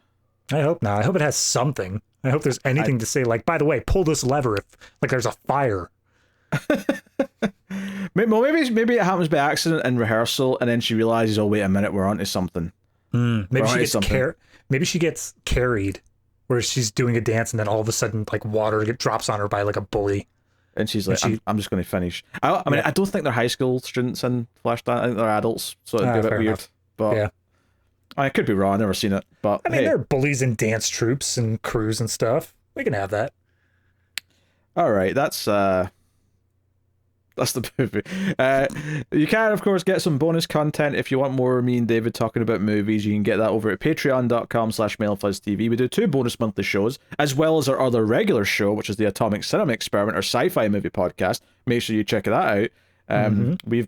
Speaker 2: I hope not. I hope it has something. I hope there's anything to say, like, by the way, pull this lever if like there's a fire.
Speaker 1: Maybe it happens by accident in rehearsal, and then she realizes, oh wait a minute, we're onto something.
Speaker 2: Maybe she gets carried, where she's doing a dance, and then all of a sudden, like, water drops on her by like a bully.
Speaker 1: And she's like, I'm just going to finish. I mean, I don't think they're high school students in Flashdance. I think they're adults, so it'd be a bit weird. Enough. But yeah, I could be wrong. I've never seen it. But
Speaker 2: I mean, there are bullies in dance troops and crews and stuff. We can have that.
Speaker 1: All right, that's the movie. You can, of course, get some bonus content if you want more of me and David talking about movies. You can get that over at patreon.com/MailFuzzTV. We do 2 bonus monthly shows, as well as our other regular show, which is the Atomic Cinema Experiment, our sci-fi movie podcast. Make sure you check that out. We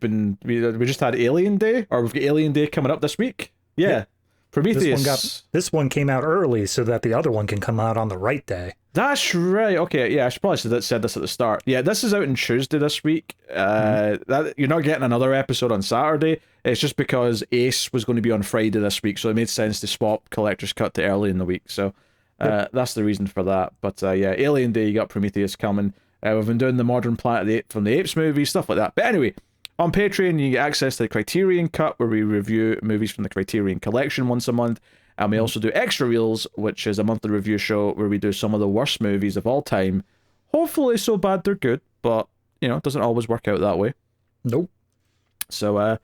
Speaker 1: just had Alien Day, or we've got Alien Day coming up this week. Yeah. Prometheus.
Speaker 2: This one came out early so that the other one can come out on the right day.
Speaker 1: That's right. Okay, yeah, I should probably have said this at the start. Yeah, this is out on Tuesday this week. That you're not getting another episode on Saturday. It's just because Ace was going to be on Friday this week, so it made sense to swap Collector's Cut to early in the week. So that's the reason for that. But yeah, Alien Day, you got Prometheus coming. We've been doing the Modern Planet from the Apes movie, stuff like that. But anyway, on Patreon, you get access to the Criterion Cut, where we review movies from the Criterion Collection once a month. And we also do Extra Reels, which is a monthly review show where we do some of the worst movies of all time. Hopefully so bad they're good, but, it doesn't always work out that way.
Speaker 2: Nope.
Speaker 1: So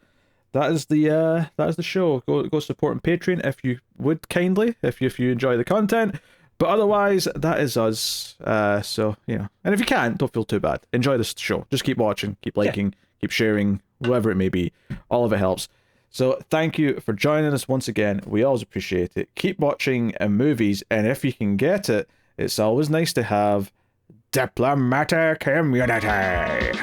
Speaker 1: that is the show. Go support on Patreon if you would, kindly, if you enjoy the content. But otherwise, that is us. So, and if you can't, don't feel too bad. Enjoy this show. Just keep watching, keep liking, keep sharing, whatever it may be. All of it helps. So thank you for joining us once again. We always appreciate it. Keep watching movies, and if you can get it, it's always nice to have diplomatic immunity.